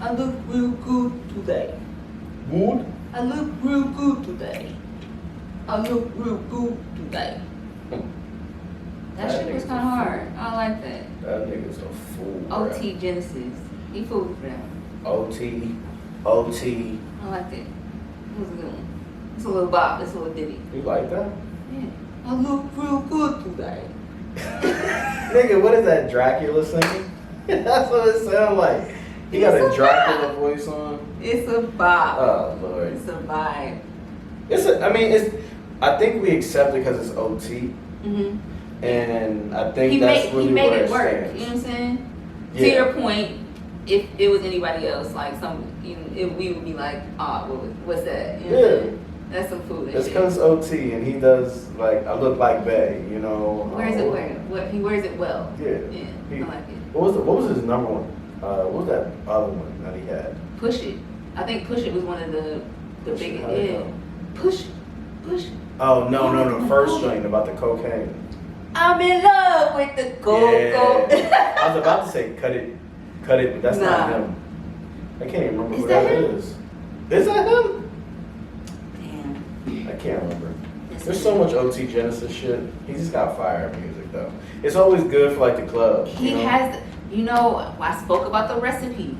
I look real good today. Good? I look real good today. I look real good today. That shit was kind of hard. I like that. That nigga's a fool. OT Genesis. He fooled for them. OT. I liked it. It was a good one. It's a little bop. It's a little ditty. You like that? Yeah. I look real good today. Nigga, what is that, Dracula singing? That's what it sounds like. He got a Dracula voice on. It's a bop. Oh, Lord. It's a vibe. I think we accept it because it's OT. Mm-hmm. And I think that's really he made where it work. stands. You know what I'm saying? Yeah. To your point, if it was anybody else, like we would be like, what's that? You know what I'm saying? That's some foolish It's shit. because it's OT and he does, like, I look like Bay, you know. He wears it well. Yeah. I like it. What was his number one? What was that other one that he had? Push It. I think Push It was one of the Push biggest. It, Yeah. Push It. Oh, no, first string about the cocaine. I'm in love with the cocoa. Yeah. I was about to say cut it, but that's not Nah. him. I can't even remember Is who that that him? is. Is that him? Damn. I can't remember. There's so much OT Genesis shit. He's just got fire music though. It's always good for like the club. He has, I spoke about the recipe.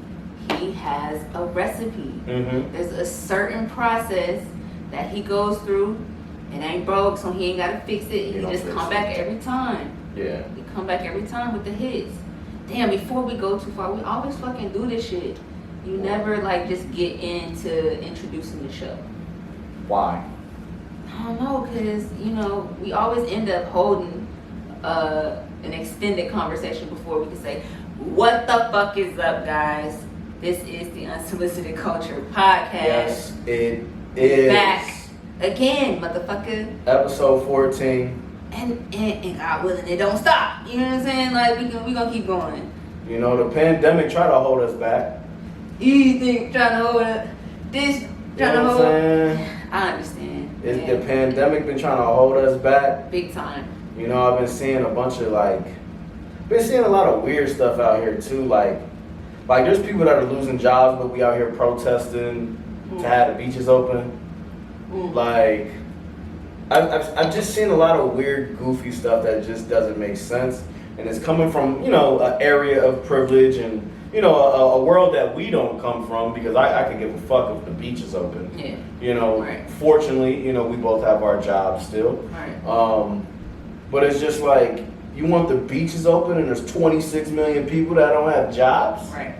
He has a recipe. Mm-hmm. There's a certain process that he goes through. It ain't broke, so he ain't gotta fix it. He just come back every time. Yeah. He come back every time with the hits. Damn, before we go too far, we always fucking do this shit. You never like just get into introducing the show. Why? I don't know, cause we always end up holding an extended conversation before we can say, what the fuck is up, guys? This is the Unsolicited Culture Podcast. Yes, it is. Back again, motherfucker. Episode 14. And God willing, it don't stop. You know what I'm saying? Like, we gonna keep going. You know, the pandemic tried to hold us back. You think trying to hold it? This trying to hold it? I understand. The pandemic been trying to hold us back. Big time. You know, I've been seeing a lot of weird stuff out here too. Like there's people that are losing jobs, but we out here protesting to have the beaches open. Like, I've just seen a lot of weird, goofy stuff that just doesn't make sense, and it's coming from an area of privilege and a world that we don't come from, because I could give a fuck if the beach is open. Yeah. Right. Fortunately, we both have our jobs still. Right. But it's just like, you want the beaches open and there's 26 million people that don't have jobs? Right.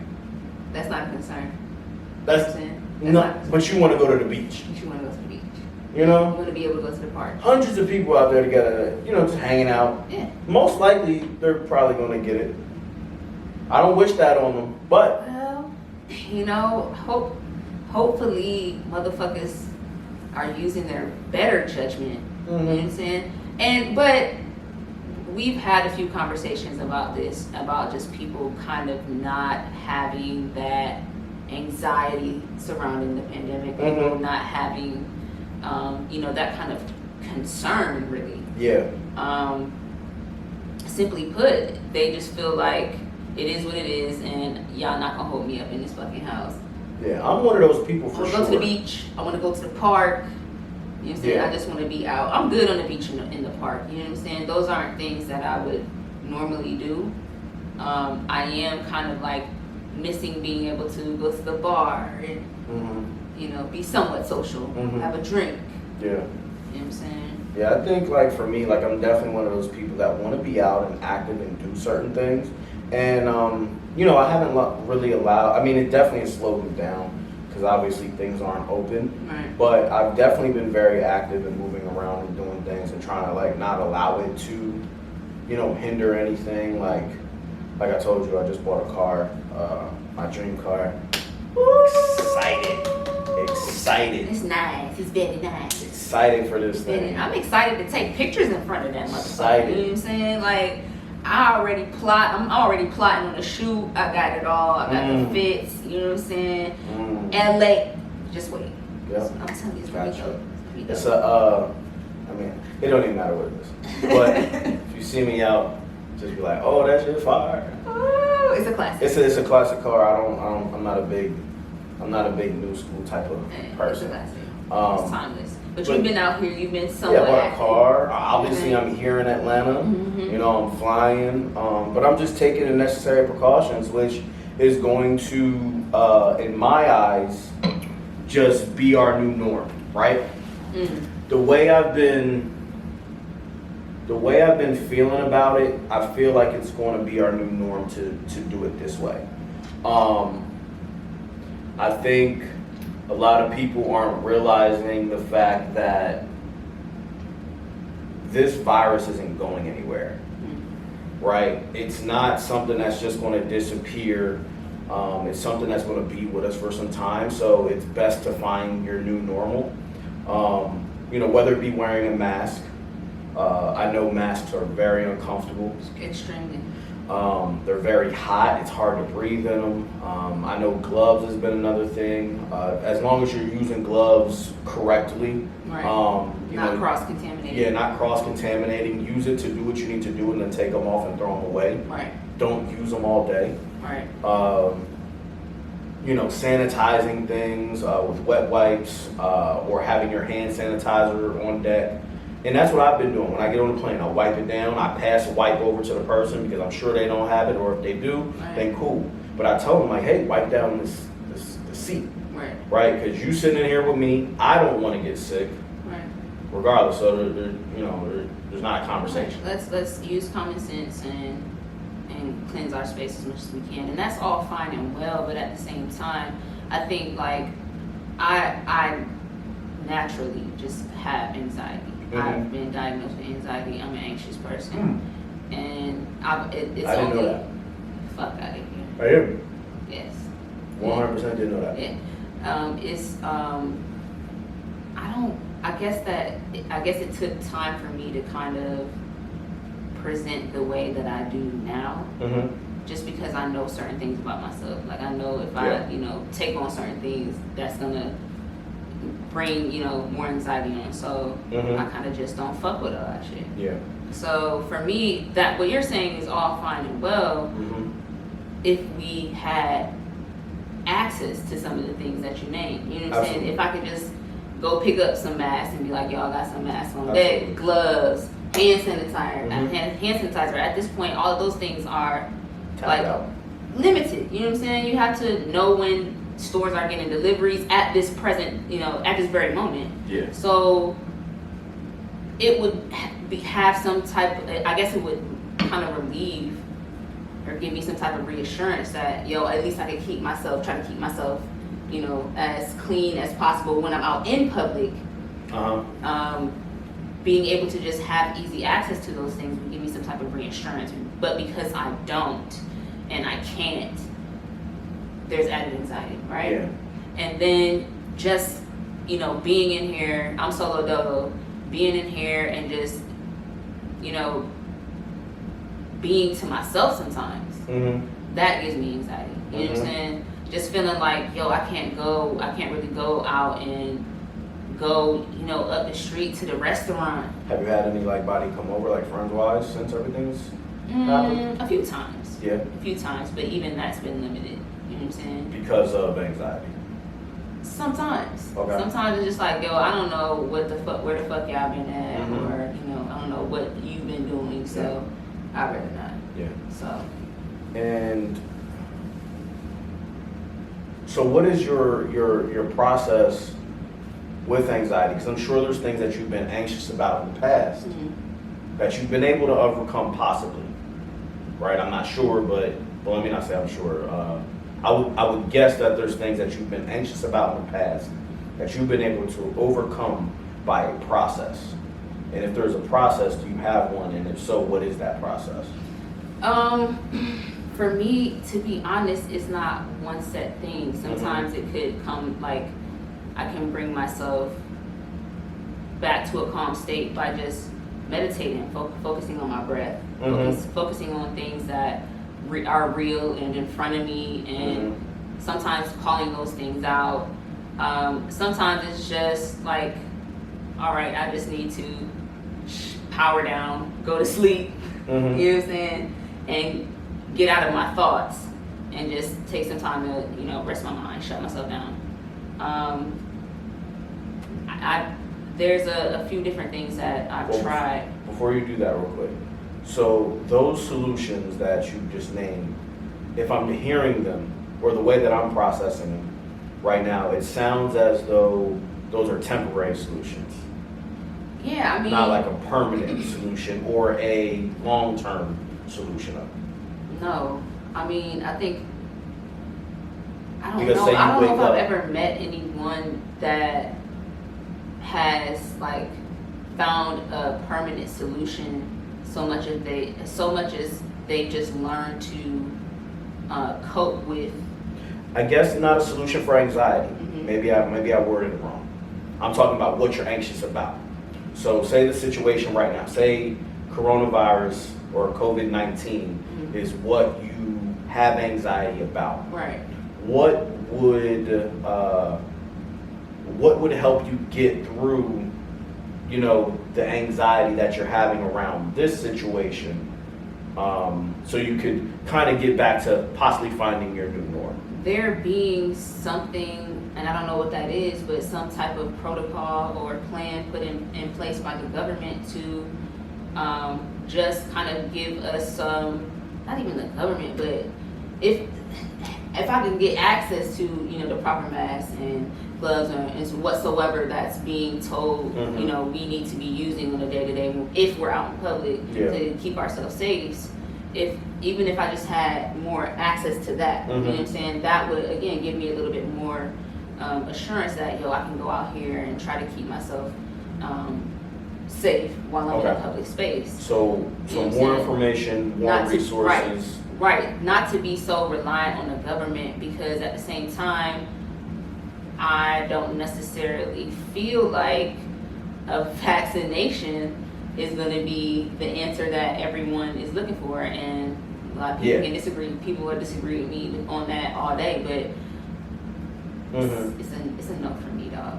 That's not a concern. But you want to go to the beach. You want to go to the beach. You know? You want to be able to go to the park. Hundreds of people out there together, just hanging out. Yeah. Most likely, they're probably going to get it. I don't wish that on them, but... Well, hopefully motherfuckers are using their better judgment. Mm-hmm. You know what I'm saying? But we've had a few conversations about this, about just people kind of not having that anxiety surrounding the pandemic, people not having, that kind of concern, really. Yeah. Simply put, they just feel like it is what it is, and y'all not gonna hold me up in this fucking house. Yeah, I'm one of those people for sure. I want to go to the beach. I want to go to the park. You know what I'm saying? Yeah. I just want to be out. I'm good on the beach and in the park. You know what I'm saying? Those aren't things that I would normally do. I am kind of like missing being able to go to the bar and, be somewhat social, have a drink. Yeah. You know what I'm saying? Yeah, I think like for me, like I'm definitely one of those people that want to be out and active and do certain things. And, I haven't really allowed, it definitely has slowed me down because obviously things aren't open. Right. But I've definitely been very active and moving around and doing things and trying to like not allow it to, hinder anything. Like I told you, I just bought a car, my dream car. Excited. It's nice. It's very nice. Excited for this thing. I'm excited to take pictures in front of that motherfucker. Excited. You know what I'm saying? Like, I'm already plotting on the shoot. I got it all. I got the fits. You know what I'm saying? LA. Just wait. Yep. I'm telling you, it's gonna be dope. It's it don't even matter what it is. But if you see me out, just be like, oh, that shit fire. Oh, It's a classic. It's a classic car. I'm not a big new school type of person. It's timeless. But you've been out here. You've been somewhere. Yeah, I bought a car. Obviously, I'm here in Atlanta. You know, I'm flying, but I'm just taking the necessary precautions, which is going to, in my eyes, just be our new norm, right? The way I've been feeling about it, I feel like it's going to be our new norm to do it this way. I think a lot of people aren't realizing the fact that this virus isn't going anywhere, right? It's not something that's just going to disappear. It's something that's going to be with us for some time. So it's best to find your new normal. You know, whether it be wearing a mask. I know masks are very uncomfortable. Extremely. They're very hot. It's hard to breathe in them. I know gloves has been another thing. As long as you're using gloves correctly, Right. Not cross-contaminating. Yeah, not cross-contaminating. Use it to do what you need to do, and then take them off and throw them away. Right. Don't use them all day. Right. You know, sanitizing things with wet wipes or having your hand sanitizer on deck. And that's what I've been doing. When I get on the plane, I wipe it down. I pass a wipe over to the person because I'm sure they don't have it, or if they do, then cool. But I told them, like, hey, wipe down the seat. Right. Right? Because you sitting in here with me, I don't want to get sick. Right. Regardless, so there's not a conversation. Let's use common sense and cleanse our space as much as we can, and that's all fine and well. But at the same time, I think like I naturally just have anxiety. I've been diagnosed with anxiety. I'm an anxious person, and it's I didn't only know that. fuck out of here. I am. Yes. 100% didn't know that. Yeah. I guess it took time for me to kind of present the way that I do now, just because I know certain things about myself. Like I know if I, take on certain things, that's gonna bring, more anxiety on. So I kind of just don't fuck with all that shit. Yeah. So for me, that what you're saying is all fine and well, if we had access to some of the things that you named. You know what I'm saying? If I could just go pick up some masks and be like, y'all got some masks on deck, gloves, hand sanitizer. Hand sanitizer. At this point, all of those things are limited. You know what I'm saying? You have to know when stores are getting deliveries at this present, at this very moment. Yeah. So it would have some type of, I guess it would kind of relieve or give me some type of reassurance that, at least I can try to keep myself, as clean as possible when I'm out in public. Being able to just have easy access to those things would give me some type of reassurance. But because I don't and I can't, there's added anxiety, right? Yeah. And then just, being in here, I'm solo dolo, being in here and just, being to myself sometimes, that gives me anxiety. You know what I'm saying? Just feeling like, I can't really go out and go, up the street to the restaurant. Have you had anybody come over, like friends-wise, since everything's happened? A few times. Yeah. A few times, but even that's been limited. You know what I'm saying? Because of anxiety. Sometimes. Okay. Sometimes it's just like, I don't know where the fuck y'all been at, or I don't know what you've been doing, so I'd rather not. Yeah. So what is your process with anxiety? Because I'm sure there's things that you've been anxious about in the past that you've been able to overcome possibly, right? I'm not sure, but let me not say I'm sure. I would guess that there's things that you've been anxious about in the past that you've been able to overcome by a process. And if there's a process, do you have one? And if so, what is that process? For me, to be honest, it's not one set thing. Sometimes it could come like I can bring myself back to a calm state by just meditating, focusing on my breath, focusing on things that are real and in front of me, and sometimes calling those things out. Sometimes it's just like, all right, I just need to power down, go to sleep, you know what I'm saying, and get out of my thoughts and just take some time to, you know, rest my mind, shut myself down. There's a few different things that I've tried. Before you do that real quick, so those solutions that you just named, if I'm hearing them, or the way that I'm processing them right now, it sounds as though those are temporary solutions. Yeah, I mean, not like a permanent solution or a long-term solution of it. No, I mean, I think, I don't Because know. say you I don't know wake if I've up- ever met anyone that has like found a permanent solution so much as they just learn to cope with. I guess not a solution for anxiety. Mhm. Maybe I worded it wrong. I'm talking about what you're anxious about. So say the situation right now, say coronavirus or COVID-19 Mhm. is what you have anxiety about. Right. What would help you get through, you know, the anxiety that you're having around this situation, so you could kind of get back to possibly finding your new norm? There being something, and I don't know what that is, but some type of protocol or plan put in place by the government to just kind of give us not even the government, but if I can get access to, you know, the proper masks and gloves and whatsoever that's being told, Mhm. you know, we need to be using on a day-to-day if we're out in public Yeah. to keep ourselves safe. Even if I just had more access to that, you know what I'm saying, that would again give me a little bit more assurance that I can go out here and try to keep myself safe while I'm in a Okay. public space. So You know what I'm more saying? information, more Not to- resources. Right, not to be so reliant on the government, because at the same time, I don't necessarily feel like a vaccination is going to be the answer that everyone is looking for, and a lot of people can disagree. People will disagree with me on that all day, but Mhm. it's a no for me, dog.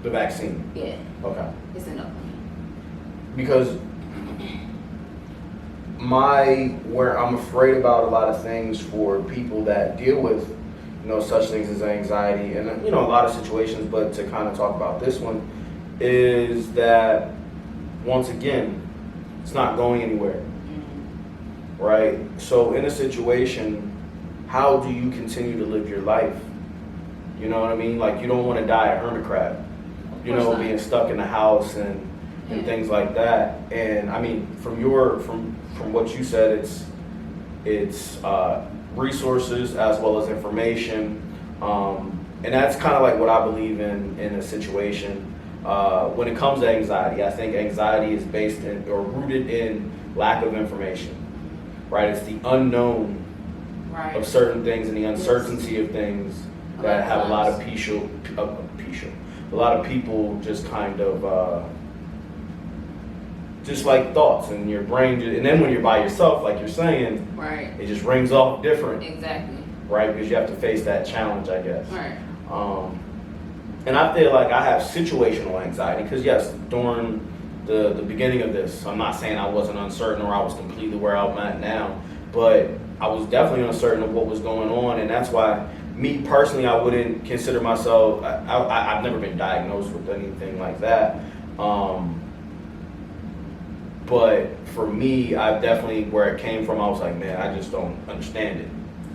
The vaccine. Yeah, Okay. it's a no for me. Because where I'm afraid about a lot of things for people that deal with, you know, such things as anxiety and, you know, a lot of situations, but to kind of talk about this one is that, once again, it's not going anywhere, right? So in a situation, how do you continue to live your life? You know what I mean? Like, you don't want to die a hermit crab, you know, being stuck in the house and things like that. And I mean, from what you said, it's resources as well as information, and that's kind of like what I believe in a situation. When it comes to anxiety, I think anxiety is based in or rooted in lack of information, right? It's the unknown of certain things and the uncertainty of things that have a lot of a lot of people just kind of just like thoughts in your brain, and then when you're by yourself, like you're saying, Right. it just rings off different, Exactly. right? Because you have to face that challenge, I guess. Right. And I feel like I have situational anxiety because, yes, during the beginning of this, I'm not saying I wasn't uncertain or I was completely where I'm at now, but I was definitely uncertain of what was going on, and that's why, me personally, I wouldn't consider myself, I've never been diagnosed with anything like that. But for me, I definitely, where it came from, I was like, man, I just don't understand it.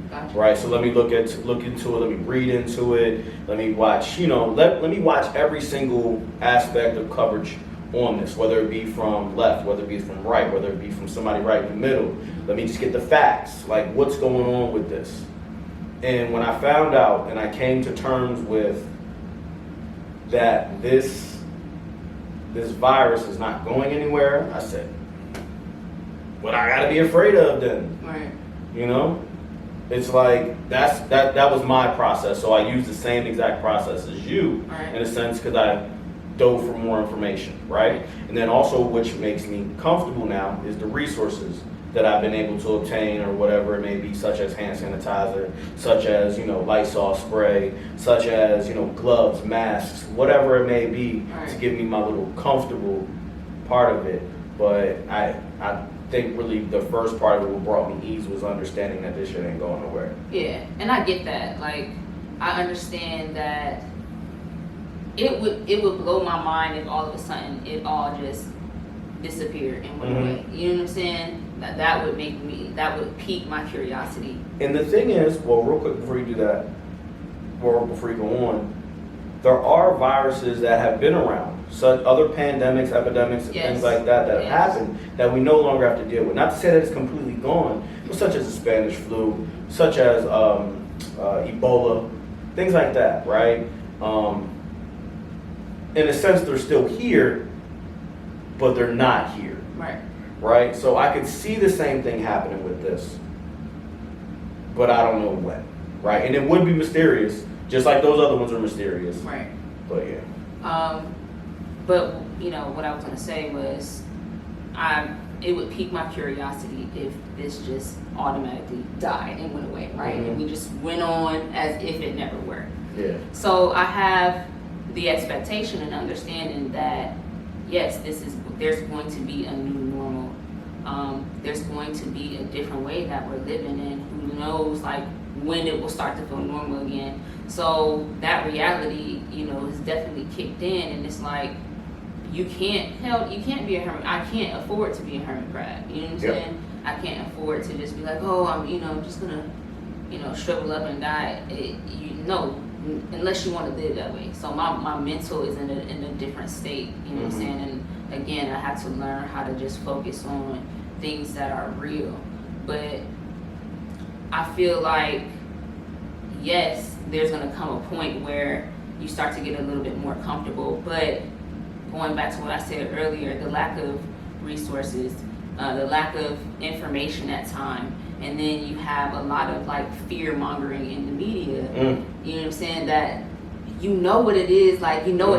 Gotcha. Right, so let me look into it. Let me read into it. Let me watch. Let me watch every single aspect of coverage on this, whether it be from left, whether it be from right, whether it be from somebody right in the middle. Let me just get the facts, like what's going on with this. And when I found out, and I came to terms with that, this virus is not going anywhere, I said, what I gotta be afraid of then? Right. You know? It's like, that was my process. So I used the same exact process as you, Right. in a sense, because I dove for more information, right? And then also, which makes me comfortable now, is the resources that I've been able to obtain, or whatever it may be, such as hand sanitizer, such as, Lysol spray, such as, gloves, masks, whatever it may be, Right. to give me my little comfortable part of it. But think really the first part of what brought me ease was understanding that this shit ain't going nowhere. Yeah, and I get that. Like, I understand that it would blow my mind if all of a sudden it all just disappeared and went away. You know what I'm saying? That would pique my curiosity. And the thing is, well, real quick before you do that, or before you go on, there are viruses that have been around, such other pandemics, epidemics, and things like that have happened that we no longer have to deal with. Not to say that it's completely gone, but such as the Spanish flu, such as Ebola, things like that, right? In a sense, they're still here, but they're not here. Right? So I could see the same thing happening with this, but I don't know when. Right? And it would be mysterious, just like those other ones are mysterious. Right. But yeah. But you know what I was gonna say was, it would pique my curiosity if this just automatically died and went away, right? And we just went on as if it never were. Yeah. So I have the expectation and understanding that yes, there's going to be a new normal. There's going to be a different way that we're living in. Who knows, like, when it will start to feel normal again. So that reality, you know, is definitely kicked in, and it's like you can't be a hermit. I can't afford to be a hermit crab. You know what I'm saying? I can't afford to just be like, oh, I'm just gonna, shrivel up and die. Unless you want to live that way. So my mental is in a different state. You know what I'm saying? And again, I have to learn how to just focus on things that are real. But I feel like, yes, there's going to come a point where you start to get a little bit more comfortable. But going back to what I said earlier, the lack of resources, the lack of information at time, and then you have a lot of like fear mongering in the media. You know what I'm saying? That you know what it is, like you know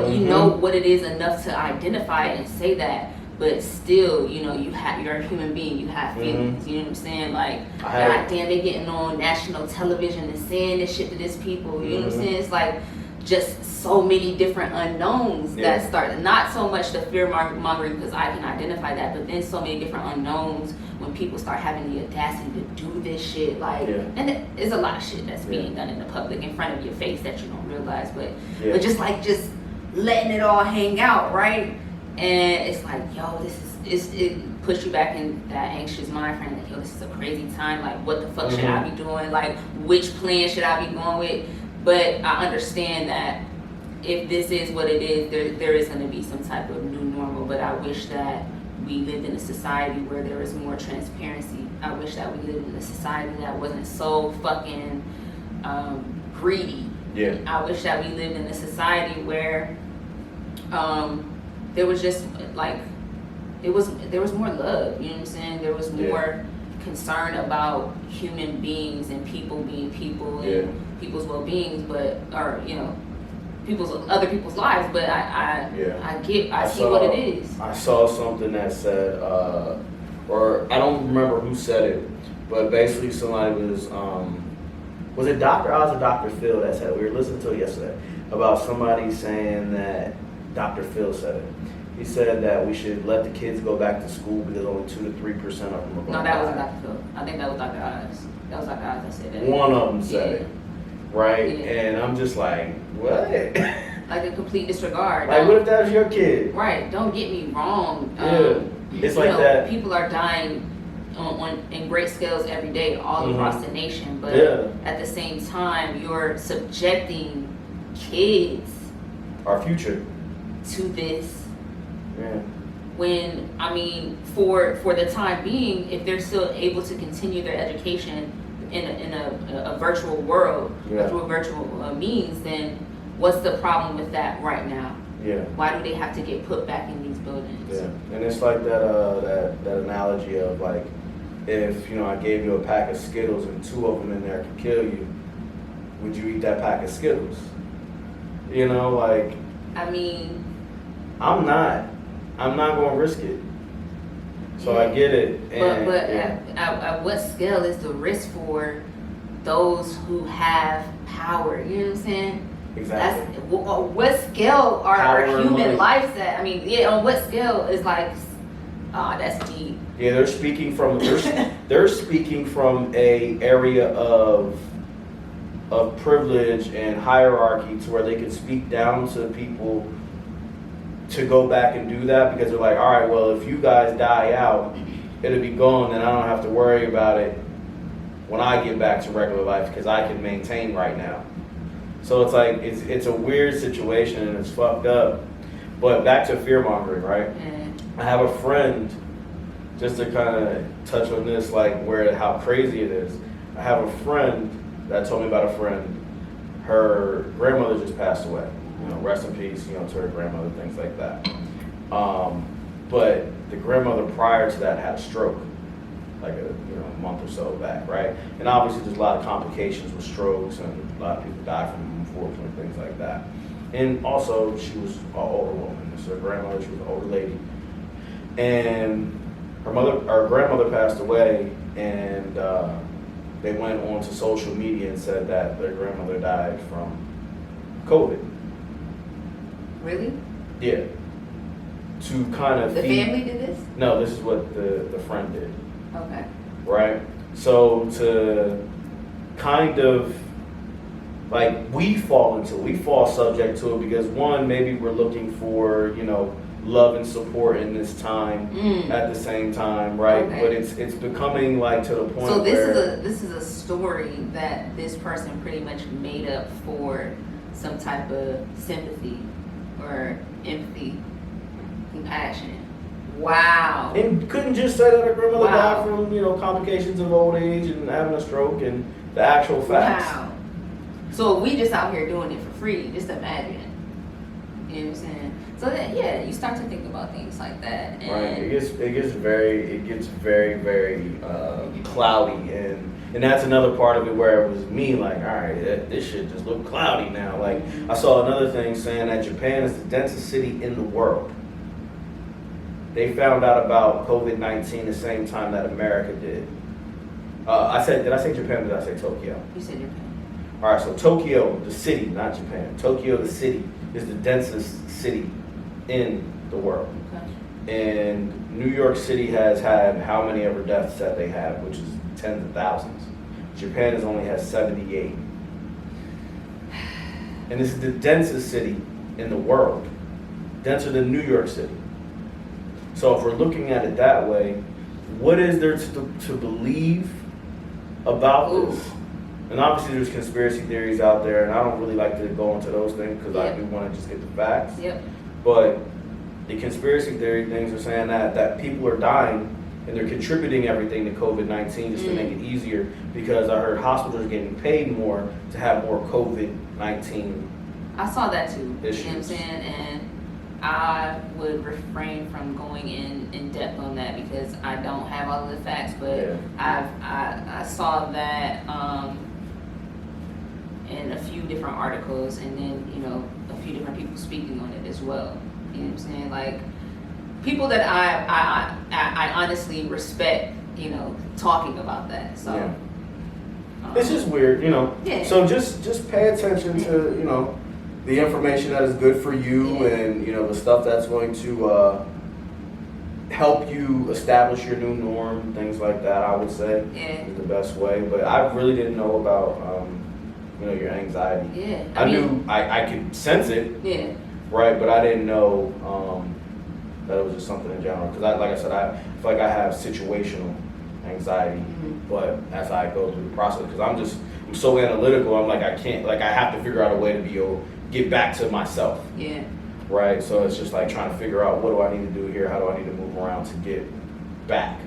what it is enough to identify it and say that, but still, you're a human being, you have feelings. You know what I'm saying? Like, God damn, they getting on national television and saying this shit to this people. You know what I'm saying? It's like just so many different unknowns that start. Not so much the fear mongering because I can identify that, but then so many different unnowns when people start having the audacity to do this shit. Like, and there's a lot of shit that's being done in the public in front of your face that you don't realize, but just letting it all hang out, right? And it's like, yo, it puts you back in that anxious mind frame. Like, yo, this is a crazy time. Like, what the fuck should I be doing? Like, which plan should I be going with? But I understand that if this is what it is, there is going to be some type of new normal. But I wish that we lived in a society where there was more transparency. I wish that we lived in a society that wasn't so fucking greedy. Yeah. I wish that we lived in a society where there was just like there was more love. You know what I'm saying? There was more concern about human beings and people being people and people's well-beings, but other people's lives. But I see what it is. I saw something that said, or I don't remember who said it, but basically somebody was it Dr. Oz or Dr. Phil that said it? We were listening to it yesterday about somebody saying that Dr. Phil said it. He said that we should let the kids go back to school because only 2 to 3% of them are going to No, that wasn't Dr. Phil. I think that was Dr. Oz. That was Dr. Oz that said that. One of them said it, right? And I'm just like, what? Like a complete disregard. Like, what if that was your kid? Right. Don't get me wrong. It's like that. People are dying in great scales every day all across the nation, but at the same time, you're subjecting kids, our future, to this. When, for the time being, if they're still able to continue their education in a virtual world, through a virtual means, then what's the problem with that right now? Why do they have to get put back in these buildings? And it's like that analogy of like, if I gave you a pack of Skittles and 2 of them in there could kill you, would you eat that pack of Skittles? I'm not going to risk it. So I get it. And, at what scale is the risk for those who have power? You know what I'm saying? Exactly. What scale are our human lives at? On what scale is like, that's deep. Yeah, they're speaking from they're speaking from a area of privilege and hierarchy to where they can speak down to people to go back and do that, because they're like, all right, well, if you guys die out, it'll be gone, and I don't have to worry about it when I get back to regular life because I can maintain right now. So it's like it's a weird situation and it's fucked up. But back to fear mongering, right? I have a friend, just to kind of touch on this, like how crazy it is. I have a friend that told me about a friend. Her grandmother just passed away. You know, rest in peace, to her grandmother, things like that. But the grandmother prior to that had a stroke, like a month or so back, right? And obviously there's a lot of complications with strokes, and a lot of people die from them, unfortunately, things like that. And also, she was an older woman. So her grandmother, she was an older lady. And her grandmother passed away, and they went on to social media and said that their grandmother died from COVID. Really? Yeah. To kind of the family did this? No, this is what the friend did. Okay. Right? So to kind of, like, we fall subject to it because, one, maybe we're looking for, love and support in this time at the same time, right? Okay. But it's becoming like to the point so this where this is a story that this person pretty much made up for some type of sympathy or empathy, compassion. Wow. And couldn't just say that her grandmother Wow. died from, complications of old age and having a stroke and the actual facts. Wow. So we just out here doing it for free. Just imagine. You know what I'm saying? So that, yeah, you start to think about things like that. And Right. It gets very, very cloudy, and that's another part of it where it was me like, all right, this shit just look cloudy now. Like, I saw another thing saying that Japan is the densest city in the world. They found out about COVID-19 the same time that America did. Did I say Japan or did I say Tokyo? You said Japan. All right, so Tokyo, the city, not Japan. Tokyo, the city, is the densest city in the world. Okay. And New York City has had how many ever deaths that they have, which is tens of thousands. Japan has only has 78. And this is the densest city in the world, denser than New York City. So if we're looking at it that way, what is there to believe about this? And obviously there's conspiracy theories out there, and I don't really like to go into those things because I do want to just get the facts. Yep. But the conspiracy theory things are saying that people are dying and they're contributing everything to COVID-19 just to make it easier, because I heard hospitals are getting paid more to have more COVID-19 I saw that too. issues. You know what I'm saying? And I would refrain from going in depth on that because I don't have all of the facts, but I saw that in a few different articles, and then a few different people speaking on it as well. You know what I'm saying? Like, people that I honestly respect, talking about that. So it's just weird, Yeah. So just pay attention to the information that is good for you, and the stuff that's going to help you establish your new norm, things like that. I would say is the best way. But I really didn't know about your anxiety. Yeah. I knew I could sense it. Yeah. Right, but I didn't know that it was just something in general. Because like I said, I feel like I have situational anxiety, but as I go through the process, because I'm so analytical, I'm like, I have to figure out a way to be able to get back to myself. Yeah. Right, so it's just like trying to figure out, what do I need to do here? How do I need to move around to get back?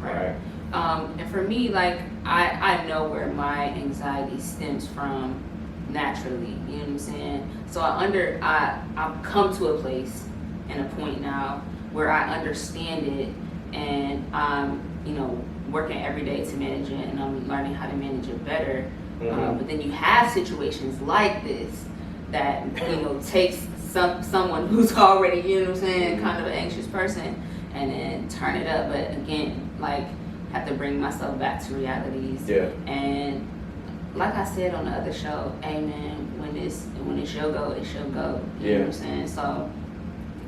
Right. And for me, like, I know where my anxiety stems from naturally. You know what I'm saying? So I've come to a place and a point now where I understand it, and I'm working every day to manage it, and I'm learning how to manage it better. But then you have situations like this that takes someone who's already kind of an anxious person, and then turn it up. But again, like, have to bring myself back to realities. Yeah. And like I said on the other show, hey man, when it shall go, it shall go. You know what I'm saying? So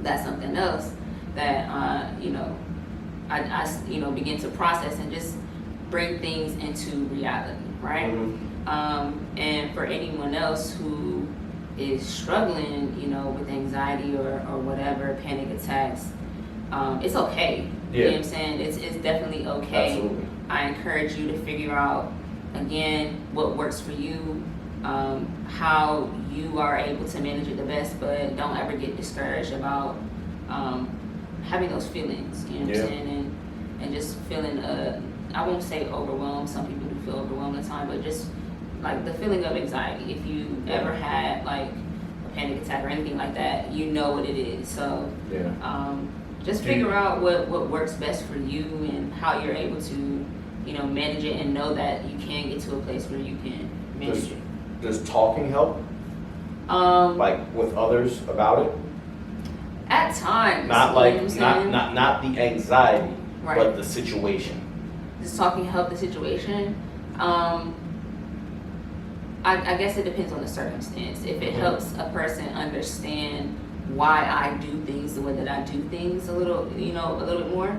that's something else that begin to process and just bring things into reality, right? And for anyone else who is struggling, with anxiety or whatever, panic attacks, it's okay. Yeah. You know what I'm saying? It's definitely okay. Absolutely. I encourage you to figure out, again, what works for you, how you are able to manage it the best, but don't ever get discouraged about having those feelings, you know what I'm saying? And just feeling, I won't say overwhelmed, some people do feel overwhelmed at times, but just like the feeling of anxiety. If you ever had like a panic attack or anything like that, you know what it is. So just figure out what works best for you and how you're able to, manage it, and know that you can get to a place where you can manage it. Does talking help? Like with others about it? At times. Not like not the anxiety, Right. but the situation. Does talking help the situation? I guess it depends on the circumstance. If it helps a person understand why I do things the way that I do things a little bit more,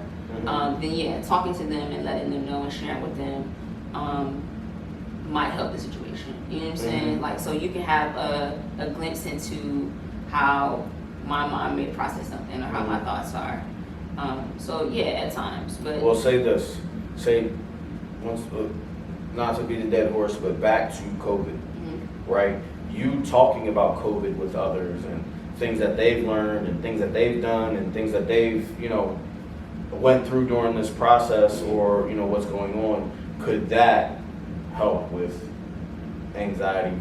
then talking to them and letting them know and sharing with them might help the situation. You know what I'm saying? Like, so you can have a glimpse into how my mind may process something or how my thoughts are. At times. But Well, say this. Say, once, not to be the dead horse, but back to COVID, right? You talking about COVID with others and things that they've learned and things that they've done and things that they've, went through during this process, or, what's going on, could that help with anxiety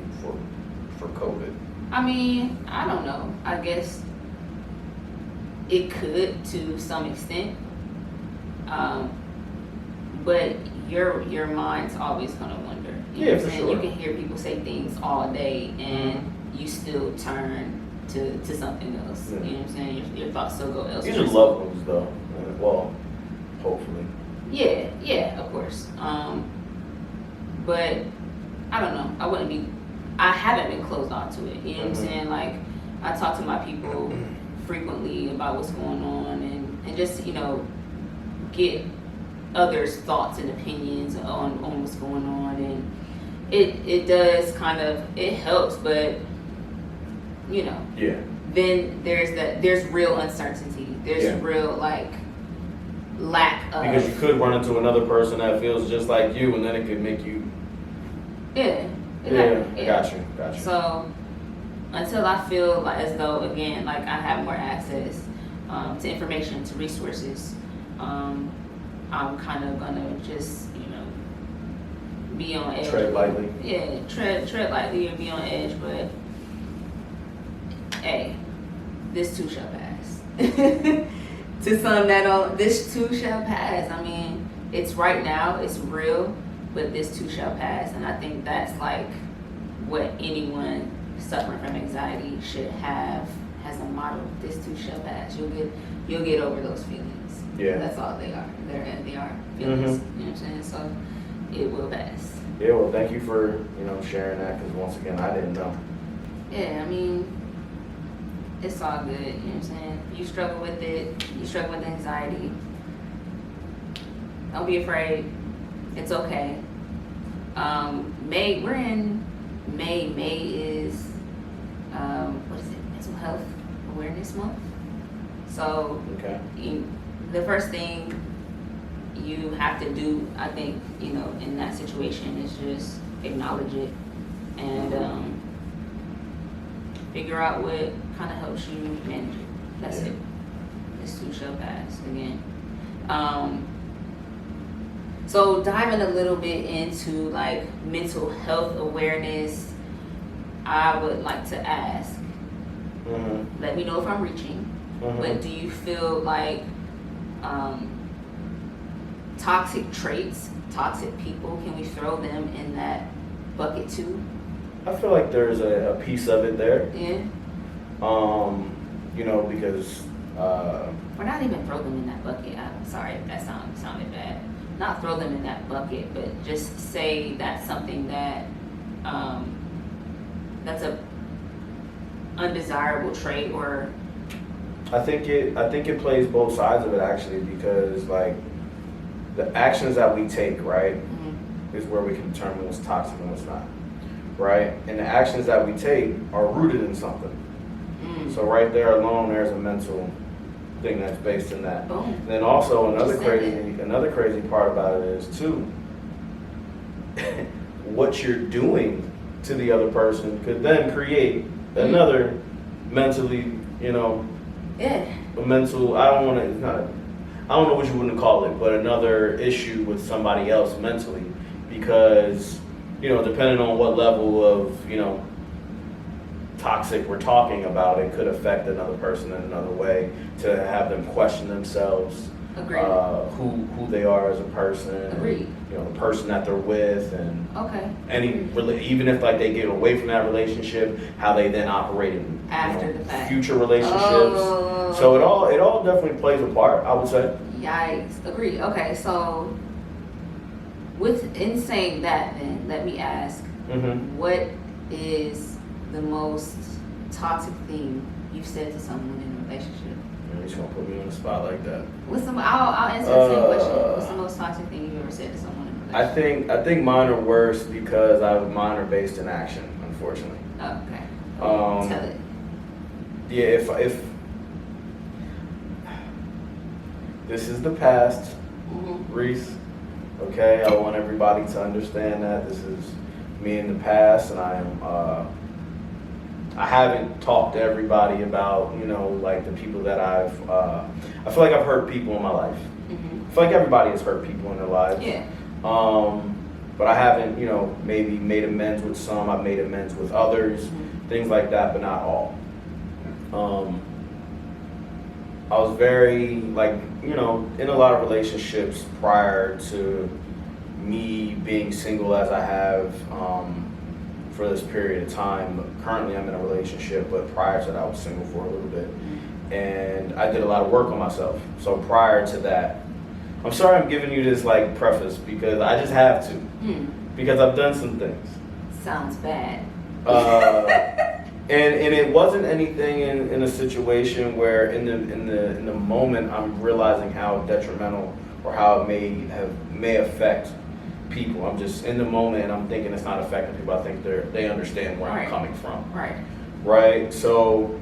for COVID? I mean, I don't know. I guess it could to some extent. But your mind's always gonna wonder. You know what I'm saying? Sure. You can hear people say things all day and you still turn to something else. You know what I'm saying? Your thoughts still go elsewhere. These are loved ones though. Well, hopefully. Yeah, of course. But I don't know. I haven't been closed off to it. You know what I'm saying? Like, I talk to my people frequently about what's going on and just, get others' thoughts and opinions on what's going on, and it does it helps, but then there's real uncertainty, there's real lack of, because you could run into another person that feels just like you, and then it could make you got you. So until I feel as though, again, I have more access to information, to resources, I'm kind of gonna just, be on edge. Tread lightly. Yeah, tread lightly or be on edge, but hey, this too shall pass. To sum that all, this too shall pass. I mean, it's right now, it's real, but this too shall pass. And I think that's what anyone suffering from anxiety should have as a motto. This too shall pass. You'll get over those feelings. Yeah. That's all they are. They are feelings. You know what I'm saying? So it will pass. Yeah, well, thank you for, sharing that, because once again, I didn't know. Yeah, I mean, it's all good. You know what I'm saying? You struggle with it. You struggle with anxiety. Don't be afraid. It's okay. We're in May. May is, what is it? Mental Health Awareness Month. So, Okay. The first thing you have to do, I think, in that situation is just acknowledge it and figure out what kind of helps you manage it. That's it. This too shall pass again. So diving a little bit into mental health awareness, I would like to ask, let me know if I'm reaching, but do you feel toxic traits, toxic people, can we throw them in that bucket too? I feel like there's a piece of it there. Yeah. Because Or not even throw them in that bucket. I'm sorry if that sounded bad. Not throw them in that bucket, but just say that's something that that's a undesirable trait, or I think it plays both sides of it actually, because like the actions that we take, right, is where we can determine what's toxic and what's not, right? And the actions that we take are rooted in something. So right there alone, there's a mental thing that's based in that. Boom. And then also another crazy part about it is too, what you're doing to the other person could then create another mentally, you know, a mental, I don't know what you wouldn't call it, but another issue with somebody else mentally, because, you know, depending on what level of, you know, toxic we're talking about, it could affect another person in another way, to have them question themselves, who they are as a person, you know, the person that they're with, and even if like they get away from that relationship, how they then operate in after the fact, future relationships. So it all definitely plays a part, I would say. Yikes. Agree. Okay, so in saying that, then let me ask, what is the most toxic thing you've said to someone in a relationship? You're just gonna put me on the spot like that. I'll answer the same question. What's the most toxic thing you've ever said to someone in a relationship? I think mine are worse because mine are based in action, unfortunately. Okay. Tell it. Yeah, if this is the past, Reese. Okay, I want everybody to understand that this is me in the past, and I haven't talked to everybody about, you know, like the people that I feel like I've hurt people in my life. I feel like everybody has hurt people in their lives. Yeah. But I haven't, you know, maybe made amends with some. I've made amends with others, things like that, but not all. I was very, like, you know, in a lot of relationships prior to me being single as I have for this period of time. Currently I'm in a relationship, but prior to that I was single for a little bit. And I did a lot of work on myself. So prior to that, I'm sorry I'm giving you this like preface, because I just have to. Because I've done some things. Sounds bad. And it wasn't anything in a situation where in the moment I'm realizing how detrimental or how it may affect people. I'm just in the moment and I'm thinking it's not affecting people. I think they understand where I'm coming from. Right. So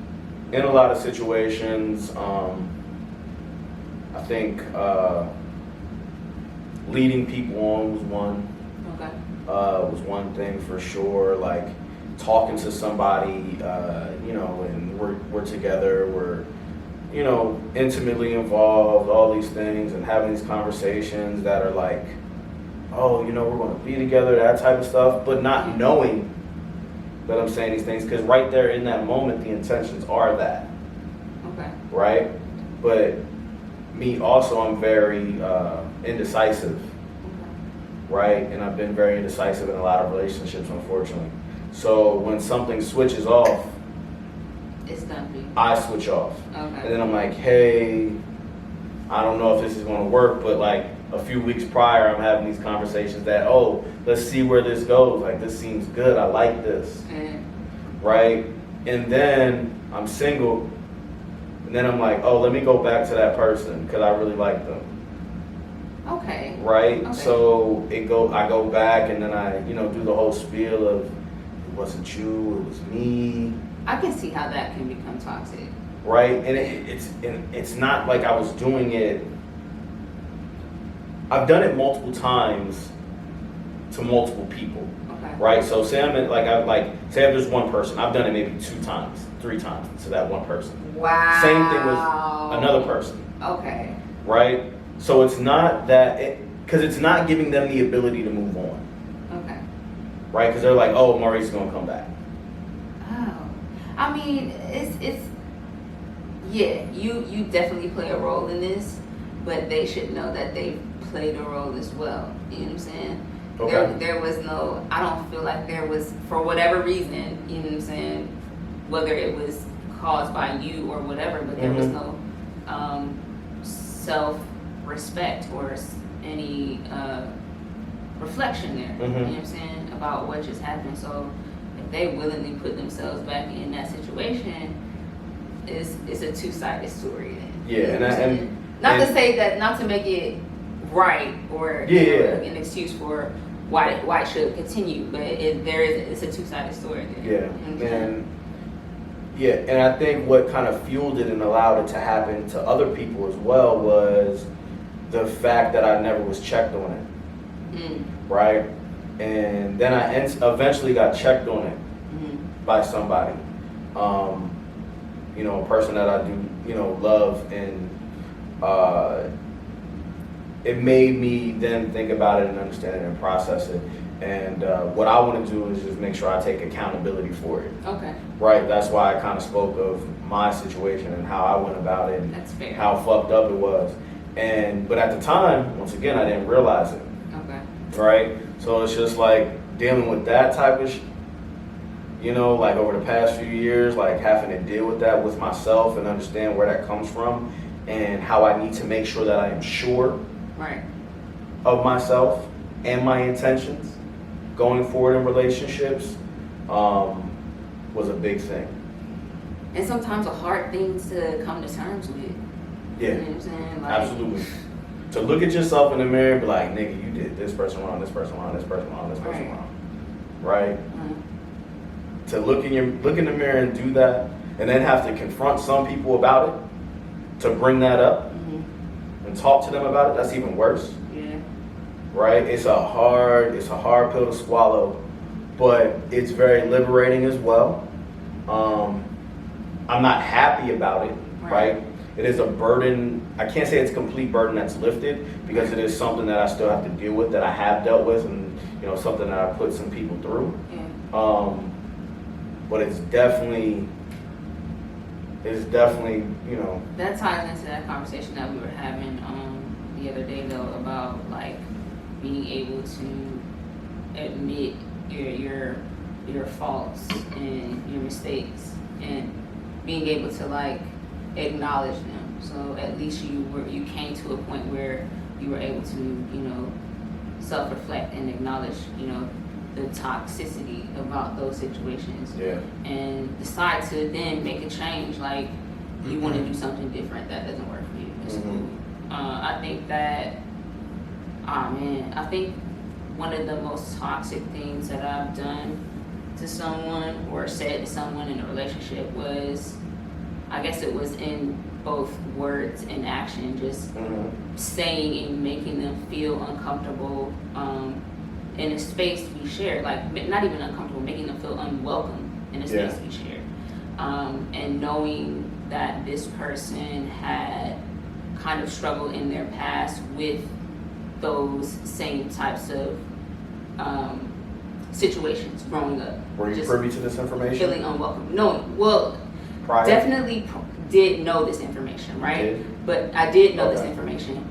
in a lot of situations, I think leading people on was one. Was one thing for sure. Like talking to somebody, you know, and we're together, we're, you know, intimately involved, all these things, and having these conversations that are like, oh, you know, we're going to be together, that type of stuff, but not knowing that I'm saying these things, because right there in that moment, the intentions are that. Right? But me also, I'm very indecisive. Right? And I've been very indecisive in a lot of relationships, unfortunately. So when something switches off, it's gonna be. I switch off. And then I'm like, hey, I don't know if this is gonna work, but like a few weeks prior, I'm having these conversations that, oh, let's see where this goes. Like, this seems good. I like this. Right? And then I'm single. And then I'm like, oh, let me go back to that person because I really like them. Right? So I go back and then I, you know, do the whole spiel of, it wasn't you, it was me. I can see how that can become toxic. Right? And it's not like I was doing it. I've done it multiple times to multiple people. Right? So say say if there's one person, I've done it maybe 2 times, 3 times to that one person. Wow. Same thing with another person. Right? So it's not that, because it's not giving them the ability to move on. Right? Because they're like, oh, Maurice is going to come back. Oh. I mean, it's yeah, you definitely play a role in this, but they should know that they played a role as well. You know what I'm saying? There was no, I don't feel like there was, for whatever reason, you know what I'm saying, whether it was caused by you or whatever, but there was no self-respect or any reflection there, you know what I'm saying, about what just happened. So if they willingly put themselves back in that situation, it's a two-sided story. Then. Yeah, and to say that, not to make it right or an excuse for why it should continue, but it's a two-sided story. Then. And I think what kind of fueled it and allowed it to happen to other people as well was the fact that I never was checked on it, right? And then I eventually got checked on it by somebody, a person that I do, love, and it made me then think about it and understand it and process it. And what I want to do is just make sure I take accountability for it. Okay. Right. That's why I kind of spoke of my situation and how I went about it. And that's fair. How fucked up it was. But at the time, once again, I didn't realize it. Okay. Right. So it's just like dealing with that type of, like over the past few years, like having to deal with that with myself and understand where that comes from and how I need to make sure that I am sure of myself and my intentions going forward in relationships was a big thing. And sometimes a hard thing to come to terms with. Yeah. You know what I'm saying? Like, absolutely. To look at yourself in the mirror and be like, nigga, you did this person wrong, this person wrong, this person wrong, this person wrong. Right? Mm-hmm. To look in the mirror and do that and then have to confront some people about it, to bring that up and talk to them about it, that's even worse. Right? It's a hard pill to swallow, but it's very liberating as well. I'm not happy about it, right? It is a burden. I can't say it's a complete burden that's lifted because it is something that I still have to deal with, that I have dealt with, and something that I put some people through. But it's definitely that ties into that conversation that we were having the other day though about like being able to admit your faults and your mistakes and being able to like acknowledge them. So at least you came to a point where you were able to self-reflect and acknowledge the toxicity about those situations and decide to then make a change. Like you want to do something different that doesn't work for you. It's cool. I think that I think one of the most toxic things that I've done to someone or said to someone in a relationship was, I guess it was in both words and action, just saying and making them feel uncomfortable in a space we share, like not even uncomfortable, making them feel unwelcome in a space we share. And knowing that this person had kind of struggled in their past with those same types of situations growing up. Were you privy to this information? Feeling unwelcome. No, well, prior? Definitely did know this information, right? But I did know this information.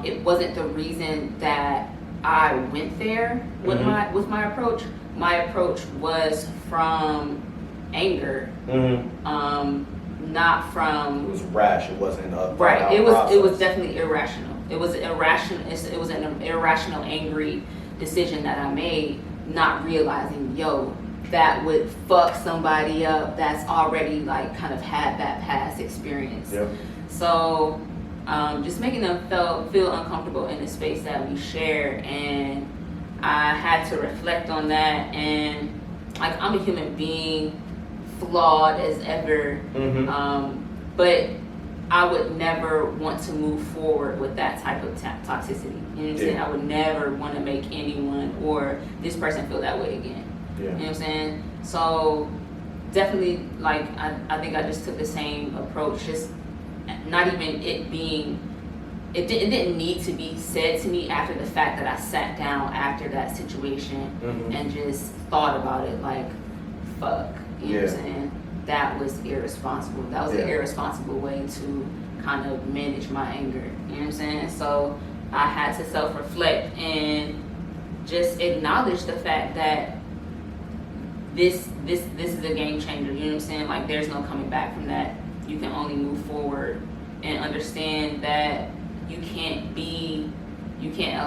It wasn't the reason that I went there with my approach. My approach was from anger, not from. It was rash. It wasn't right. It was definitely irrational. It was irrational. It was an irrational, angry decision that I made, not realizing, that would fuck somebody up that's already like kind of had that past experience. So just making them feel uncomfortable in the space that we share, and I had to reflect on that. And like I'm a human being, flawed as ever, but I would never want to move forward with that type of toxicity. You know what I'm saying? I would never want to make anyone or this person feel that way again. You know what I'm saying? So definitely, like I think I just took the same approach. Just not even it being, it didn't need to be said to me after the fact that I sat down after that situation and just thought about it like, fuck. You know what I'm saying? That was irresponsible. That was an irresponsible way to kind of manage my anger. You know what I'm saying? So I had to self-reflect and just acknowledge the fact that this is a game changer. You know what I'm saying? Like there's no coming back from that. You can only move forward and understand that you can't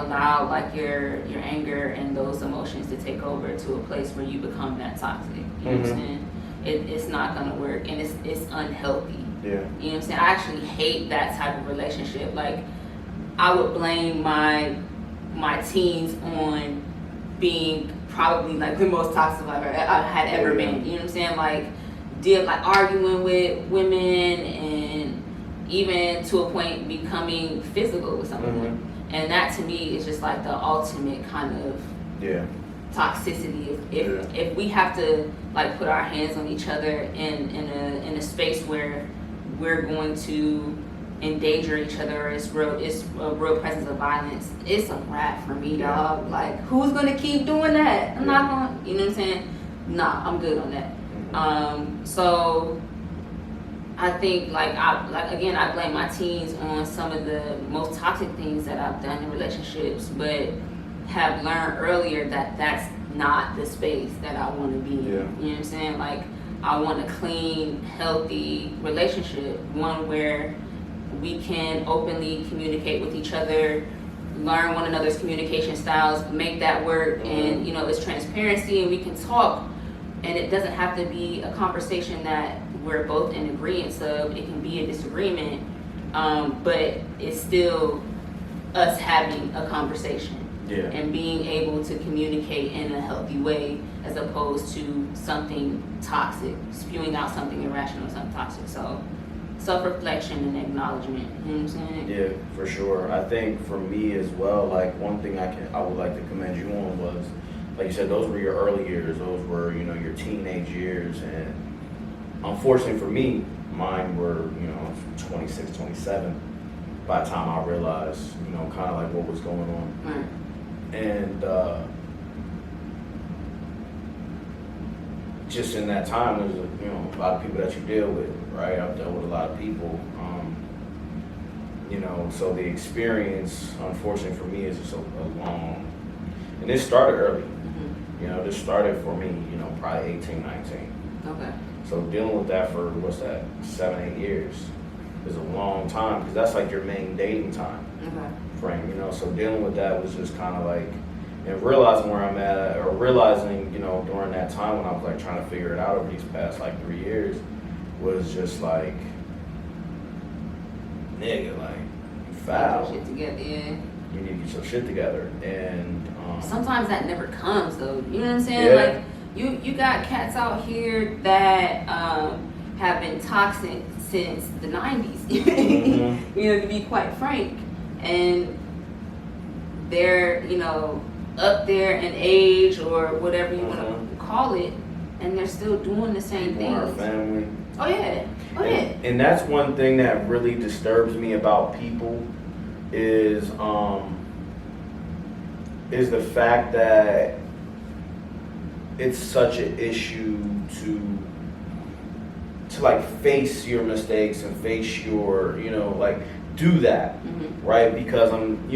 allow like your anger and those emotions to take over to a place where you become that toxic. You know what I'm saying? It's not gonna work, and it's unhealthy. Yeah. You know what I'm saying? I actually hate that type of relationship. Like, I would blame my teens on being probably like the most toxic I had ever been. You know what I'm saying? Like arguing with women and even to a point becoming physical with some of them. And that to me is just like the ultimate kind of toxicity. If we have to like put our hands on each other in a space where we're going to endanger each other, it's a real presence of violence, it's a wrap for me, dog. Like, who's gonna keep doing that? I'm not gonna, you know what I'm saying? Nah, I'm good on that. So I think I blame my teens on some of the most toxic things that I've done in relationships, but have learned earlier that that's not the space that I want to be in. You know what I'm saying? Like, I want a clean, healthy relationship, one where we can openly communicate with each other, learn one another's communication styles, make that work, and it's transparency, and we can talk, and it doesn't have to be a conversation that we're both in agreement of. It can be a disagreement, but it's still us having a conversation and being able to communicate in a healthy way, as opposed to something toxic, spewing out something irrational, something toxic. So self-reflection and acknowledgement, you know what I'm saying? Yeah, for sure. I think for me as well, like, one thing I would like to commend you on was, like you said, those were your early years. Those were, your teenage years. And unfortunately for me, mine were, 26, 27 by the time I realized, kind of like what was going on. Right. And just in that time, there's a lot of people that you deal with, right? I've dealt with a lot of people, so the experience, unfortunately for me, is just a long, and this started early. This started for me, probably 18, 19. Okay. So dealing with that for, 7, 8 years is a long time, because that's like your main dating time frame, so dealing with that was just kind of like, and realizing where I'm at, or realizing, during that time when I was like trying to figure it out over these past like 3 years, was just like, nigga, like, you foul. Get your shit together, yeah. You need to get your shit together. And sometimes that never comes though. You know what I'm saying? Like, you got cats out here that have been toxic since the 90s. To be quite frank. And they're, up there in age or whatever you want to call it, and they're still doing the same things. Our family. Oh yeah. And that's one thing that really disturbs me about people is the fact that it's such an issue to like face your mistakes and face your, like, do that, right? Because I'm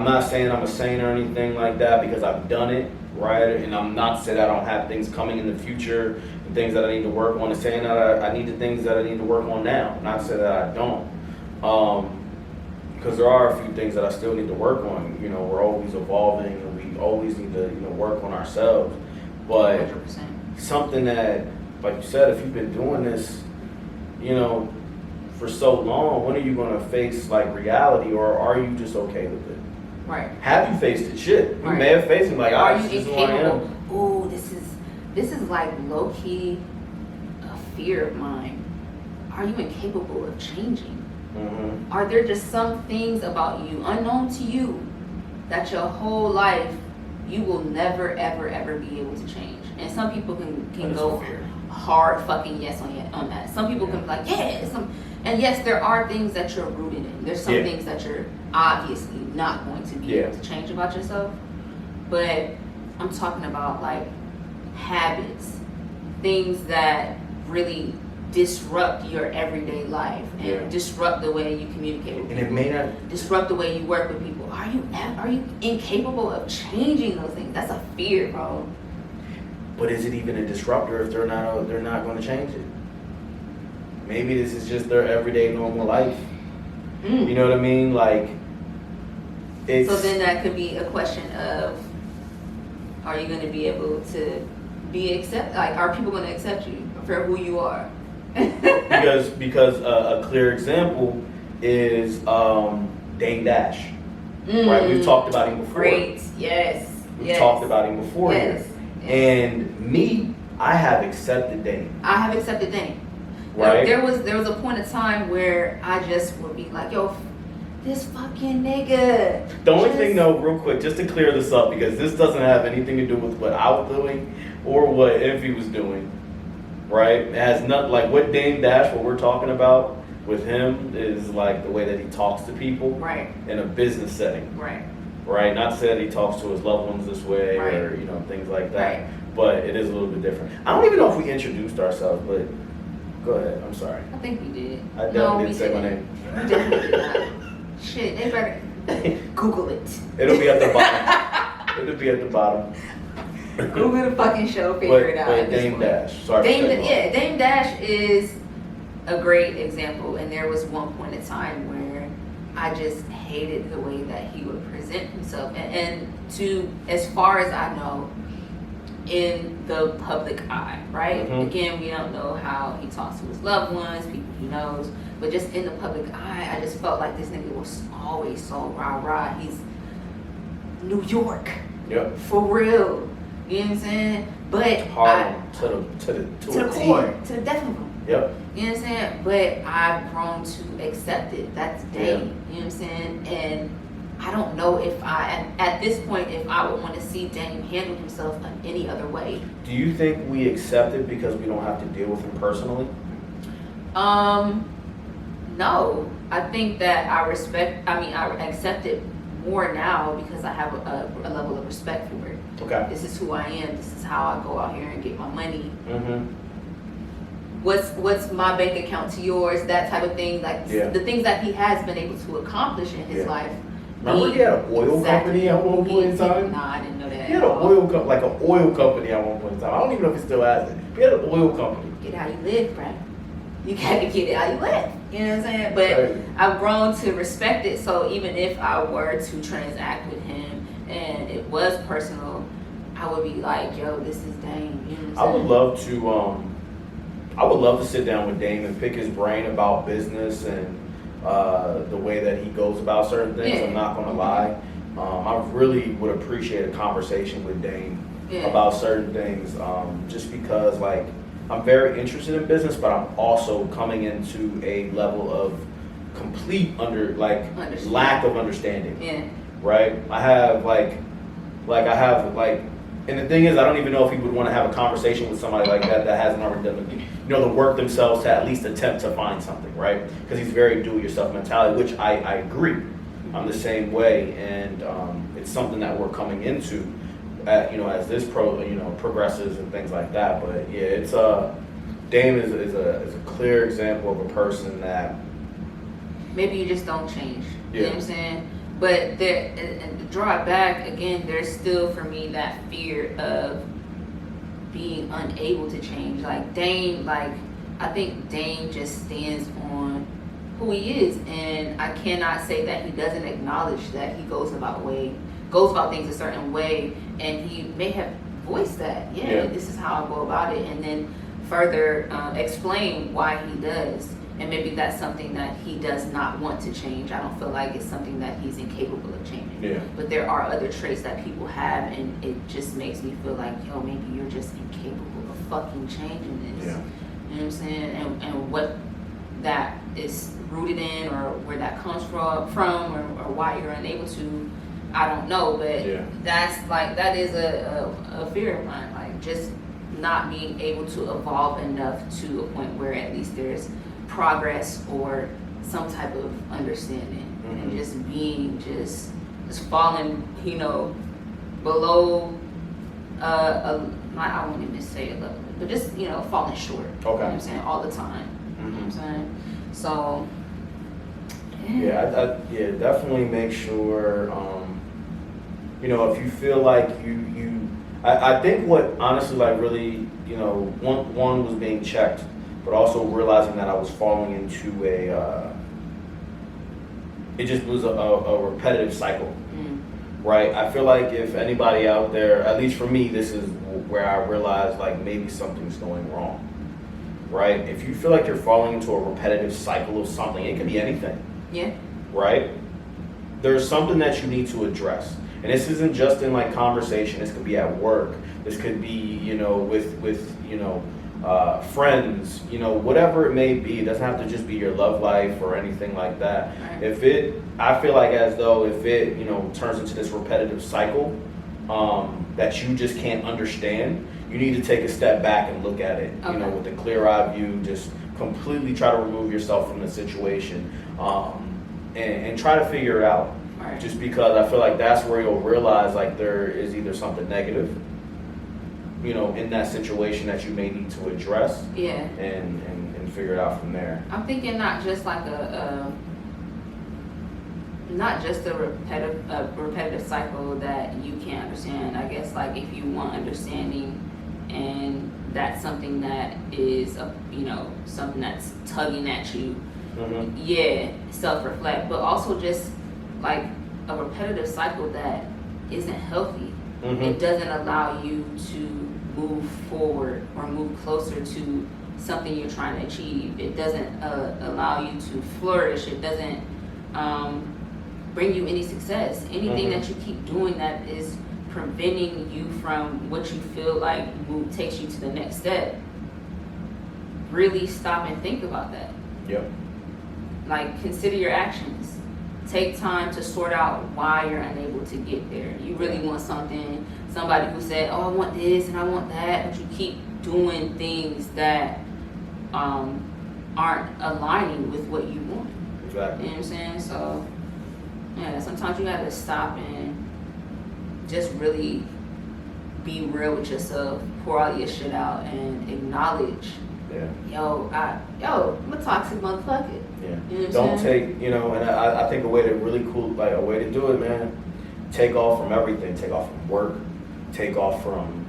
not saying I'm a saint or anything like that, because I've done it, right? And I'm not saying I don't have things coming in the future and things that I need to work on, and saying that I need the things that I need to work on now. Not to say that I don't. Because there are a few things that I still need to work on. We're always evolving, and we always need to, work on ourselves. But 100%. Something that, like you said, if you've been doing this, for so long, when are you going to face like reality, or are you just okay with it? Right. Have you faced it? Shit. You may have faced it, like, are you this is who I am. Ooh, this is like low key a fear of mine. Are you incapable of changing? Are there just some things about you, unknown to you, that your whole life you will never ever ever be able to change? And some people can go hard fucking yes on that. Some people can be like, and yes, there are things that you're rooted in. There's some things that you're obviously not going to be able to change about yourself. But I'm talking about like habits, things that really disrupt your everyday life and disrupt the way you communicate with people. And it may not disrupt the way you work with people. Are you incapable of changing those things? That's a fear, bro. But is it even a disruptor if they're not going to change it? Maybe this is just their everyday normal life. You know what I mean? Like, it's... So then that could be a question of, are you going to be able to be accepted? Like, are people going to accept you for who you are? because a clear example is Dame Dash. Right, we've talked about him before. Great, yes. We've talked about him before here. And me, I have accepted Dame. I have accepted Dame. Right. There was a point in time where I just would be like, yo, this fucking nigga. The only thing though, real quick, just to clear this up, because this doesn't have anything to do with what I was doing or what Infy was doing. Right? It has not like what Dame Dash, what we're talking about with him is like the way that he talks to people. Right. In a business setting. Right. Right? Not to say that he talks to his loved ones this way Right. or, things like that. Right. But it is a little bit different. I don't even know if we introduced ourselves, but go ahead. I'm sorry. I think we did. I definitely didn't say my name. We definitely did not. Shit, they better Google it. It'll be at the bottom. It'll be at the bottom. Google the fucking show, figure it out. But Dame Dash. Sorry. Dame Dash is a great example, and there was one point in time where I just hated the way that he would present himself, and to as far as I know, in the public eye, right? Mm-hmm. Again, we don't know how he talks to his loved ones, people he knows, but just in the public eye, I just felt like this nigga was always so rah-rah. He's New York. Yep. For real. You know what I'm saying? But Harlem to the core, to the death of him. Yep. You know what I'm saying? But I've grown to accept it. That's Dame. Yeah. You know what I'm saying? And I don't know if at this point, if I would want to see Dame handle himself in any other way. Do you think we accept it because we don't have to deal with him personally? No. I think that I accept it more now because I have a level of respect for it. Okay. This is who I am. This is how I go out here and get my money. Mm-hmm. What's my bank account to yours? That type of thing. Like the things that he has been able to accomplish in his life. Remember he had an oil company at one point in time? Nah, I didn't know that. He had an oil company at one point in time. I don't even know if he still has it. He had an oil company. Get how you live, bro. You gotta get it how you live. You know what I'm saying? But right. I've grown to respect it. So even if I were to transact with him and it was personal, I would be like, yo, this is Dame. You know what I'm saying? I would love to sit down with Dame and pick his brain about business and the way that he goes about certain things. Yeah. I'm not gonna lie. I really would appreciate a conversation with Dame about certain things. Just because like I'm very interested in business, but I'm also coming into a level of complete lack of understanding. Yeah. Right? I have and the thing is, I don't even know if he would want to have a conversation with somebody like that hasn't already done the work themselves to at least attempt to find something, right? Because he's very do-it-yourself mentality, which I agree. I'm the same way, and it's something that we're coming into, as this progresses and things like that. But yeah, it's Dame is a clear example of a person that maybe you just don't change. You know what I'm saying? But and to draw it back again, there's still for me that fear of being unable to change. Like Dame, I think Dame just stands on who he is, and I cannot say that he doesn't acknowledge that he goes about things a certain way, and he may have voiced that. This is how I go about it, and then further explain why he does. And maybe that's something that he does not want to change. I don't feel like it's something that he's incapable of changing. Yeah. But there are other traits that people have, and it just makes me feel like, yo, maybe you're just incapable of fucking changing this. Yeah. You know what I'm saying? And what that is rooted in, or where that comes from, or why you're unable to, I don't know. But that is a fear of mine. Like just not being able to evolve enough to a point where at least there's progress or some type of understanding. Mm-hmm. And just being just falling, below I won't even say a level, but just falling short. Okay. You know what I'm saying? All the time. Mm-hmm. You know what I'm saying? So I definitely make sure if you feel like I think what honestly really one was being checked, but also realizing that I was falling into it just was a repetitive cycle, right? I feel like if anybody out there, at least for me, this is where I realized like maybe something's going wrong, right? If you feel like you're falling into a repetitive cycle of something, it could be anything. Yeah. Right? There's something that you need to address. And this isn't just in like conversation. This could be at work. This could be, with friends, whatever it may be. It doesn't have to just be your love life or anything like that. Right. I feel like as though if it, turns into this repetitive cycle that you just can't understand, you need to take a step back and look at it, with a clear eye view, just completely try to remove yourself from the situation and try to figure it out. Right. Just because I feel like that's where you'll realize like there is either something negative, in that situation that you may need to address. Yeah. And figure it out from there. I'm thinking not just like not just a repetitive cycle that you can't understand. I guess like if you want understanding and that's something that is something that's tugging at you, self-reflect, but also just like a repetitive cycle that isn't healthy. It doesn't allow you to move forward or move closer to something you're trying to achieve. It doesn't allow you to flourish. It doesn't bring you any success. Anything that you keep doing that is preventing you from what you feel like takes you to the next step, really stop and think about that. Yep. Like, consider your actions. Take time to sort out why you're unable to get there. You really want something, somebody who said, oh, I want this and I want that, but you keep doing things that aren't aligning with what you want. Exactly. You know what I'm saying? So, yeah, sometimes you gotta stop and just really be real with yourself, pour all your shit out, and acknowledge, I'm a toxic motherfucker. Yeah. You know what Don't I'm saying? take, and I think a way to do it, man, take off from everything. Take off from work. Take off from,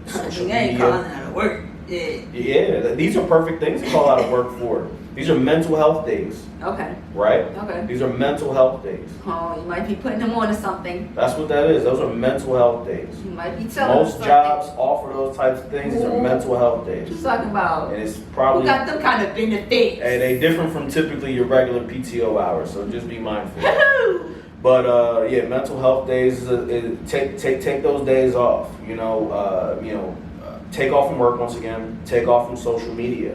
social media. ain't calling out of work. Yeah, these are perfect things to call out of work for. These are mental health days. Okay. Right? Okay. These are mental health days. Oh, you might be putting them on to something. That's what that is. Those are mental health days. You might be telling them Most something. jobs offer those types of things. These are mental health days. What you talking about? And it's probably... Who got them kind of benefits? And they different from typically your regular PTO hours, so just be mindful. Woo-hoo! But mental health days, take those days off. Take off from work once again. Take off from social media.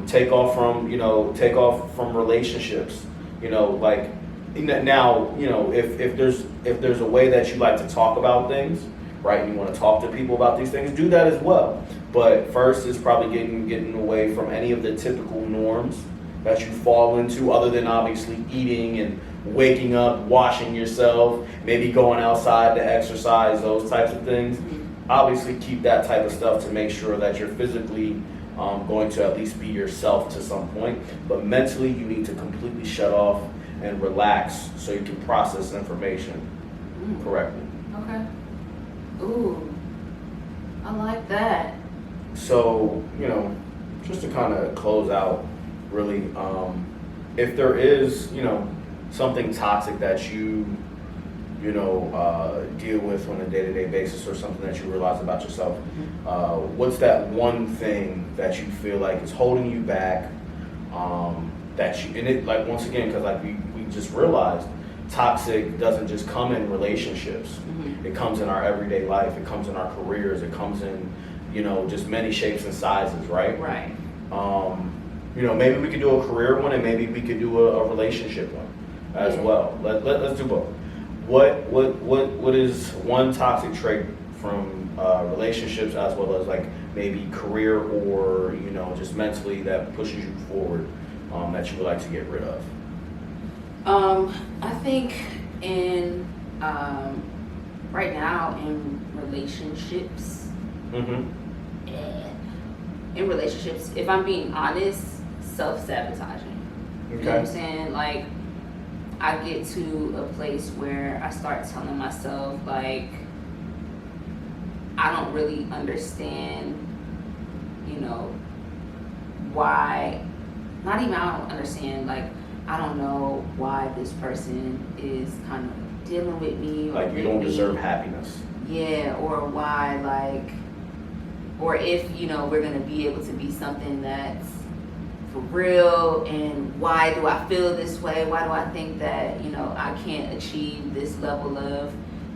Take off from relationships. If there's a way that you like to talk about things, right? And you want to talk to people about these things, do that as well. But first is probably getting away from any of the typical norms that you fall into, other than obviously eating and waking up, washing yourself, maybe going outside to exercise, those types of things. Obviously keep that type of stuff to make sure that you're physically going to at least be yourself to some point. But mentally, you need to completely shut off and relax so you can process information correctly. Okay. Ooh, I like that. So, just to kind of close out, really, if there is, something toxic that you deal with on a day-to-day basis, or something that you realize about yourself, what's that one thing that you feel like is holding you back, once again, because like we just realized, toxic doesn't just come in relationships. It comes in our everyday life. It comes in our careers. It comes in, just many shapes and sizes, right? Right. Maybe we could do a career one, and maybe we could do a relationship one as well. Let's do both. What is one toxic trait from relationships, as well as like maybe career, or just mentally, that pushes you forward, that you would like to get rid of? I think in right now in relationships, if I'm being honest, self-sabotaging. You know what I'm saying? Like, I get to a place where I start telling myself, like, I don't really understand, why, not even I don't understand, like, I don't know why this person is kind of dealing with me. Like, you don't deserve happiness. Yeah, or why, or if, you know, we're going to be able to be something that's for real, and why do I feel this way? Why do I think that, you know, I can't achieve this level of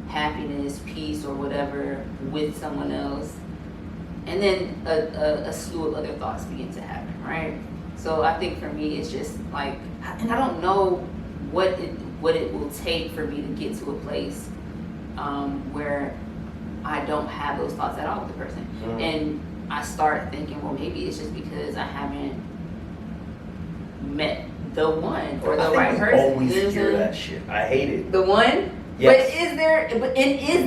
happiness, peace, or whatever with someone else? And then a slew of other thoughts begin to happen, right? So I think for me, it's just like, and I don't know what it will take for me to get to a place where I don't have those thoughts at all with the person. Mm-hmm. And I start thinking, well, maybe it's just because I haven't met the one or the right person. I always hear that shit. I hate it. The one? Yes. But is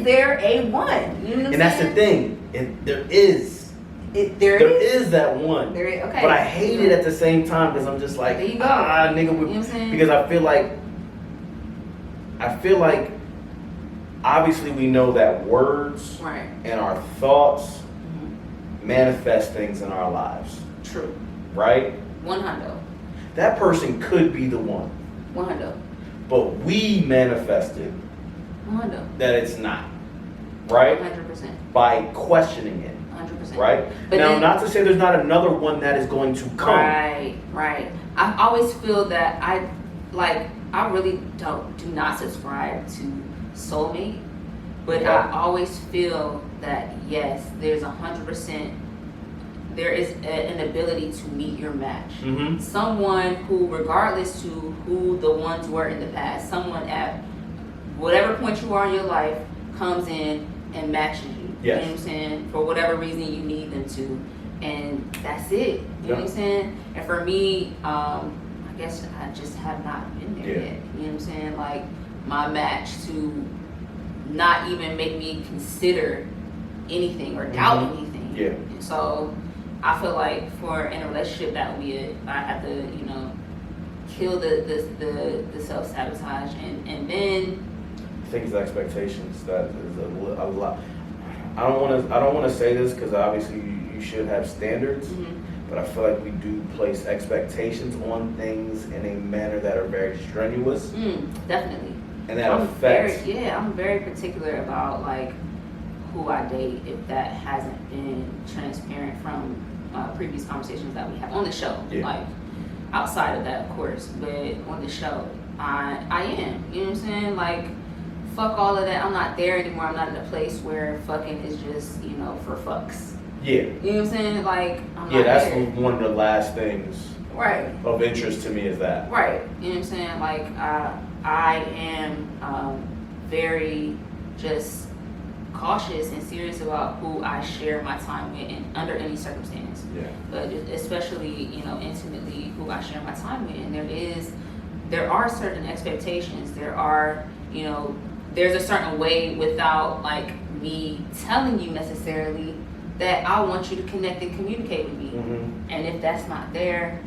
there a one? You know what and that's the thing. There is. There is that one. There is, okay. But I hate it at the same time because I'm just like, there you go. Nigga. You know what I'm saying? Because I feel like obviously we know that words right. and our thoughts manifest things in our lives. True. Right? 100. That person could be the one. 100. But we manifested 100. that it's not. Right? 100%. By questioning it. 100%. Right? But now, then, not to say there's not another one that is going to come. Right. I always feel that I really do not subscribe to soulmate, but okay. I always feel that yes, there's 100%. There is an ability to meet your match. Mm-hmm. Someone who, regardless to who the ones were in the past, someone at whatever point you are in your life comes in and matches you. Yes. You know what I'm saying? For whatever reason you need them to. And that's it. You know what I'm saying? And for me, I guess I just have not been there yet. You know what I'm saying? Like, my match to not even make me consider anything or doubt anything. Yeah. And so I feel like in a relationship that would be it. I have to, you know, kill the self-sabotage and then I think it's expectations. That is a lot. I don't want to say this because obviously you should have standards, but I feel like we do place expectations on things in a manner that are very strenuous. Definitely. And that affects. I'm very particular about like who I date if that hasn't been transparent from previous conversations that we have on the show. Yeah. Like outside of that, of course, but on the show, I am. You know what I'm saying? Like, fuck all of that. I'm not there anymore. I'm not in a place where fucking is just, you know, for fucks. Yeah. You know what I'm saying? Like, I'm not that's there. One of the last things of interest to me is that. Right. You know what I'm saying? Like, I am very just cautious and serious about who I share my time with and under any circumstance. Yeah. But especially, you know, intimately who I share my time with. And there are certain expectations. There are, you know, there's a certain way without like me telling you necessarily that I want you to connect and communicate with me. Mm-hmm. And if that's not there,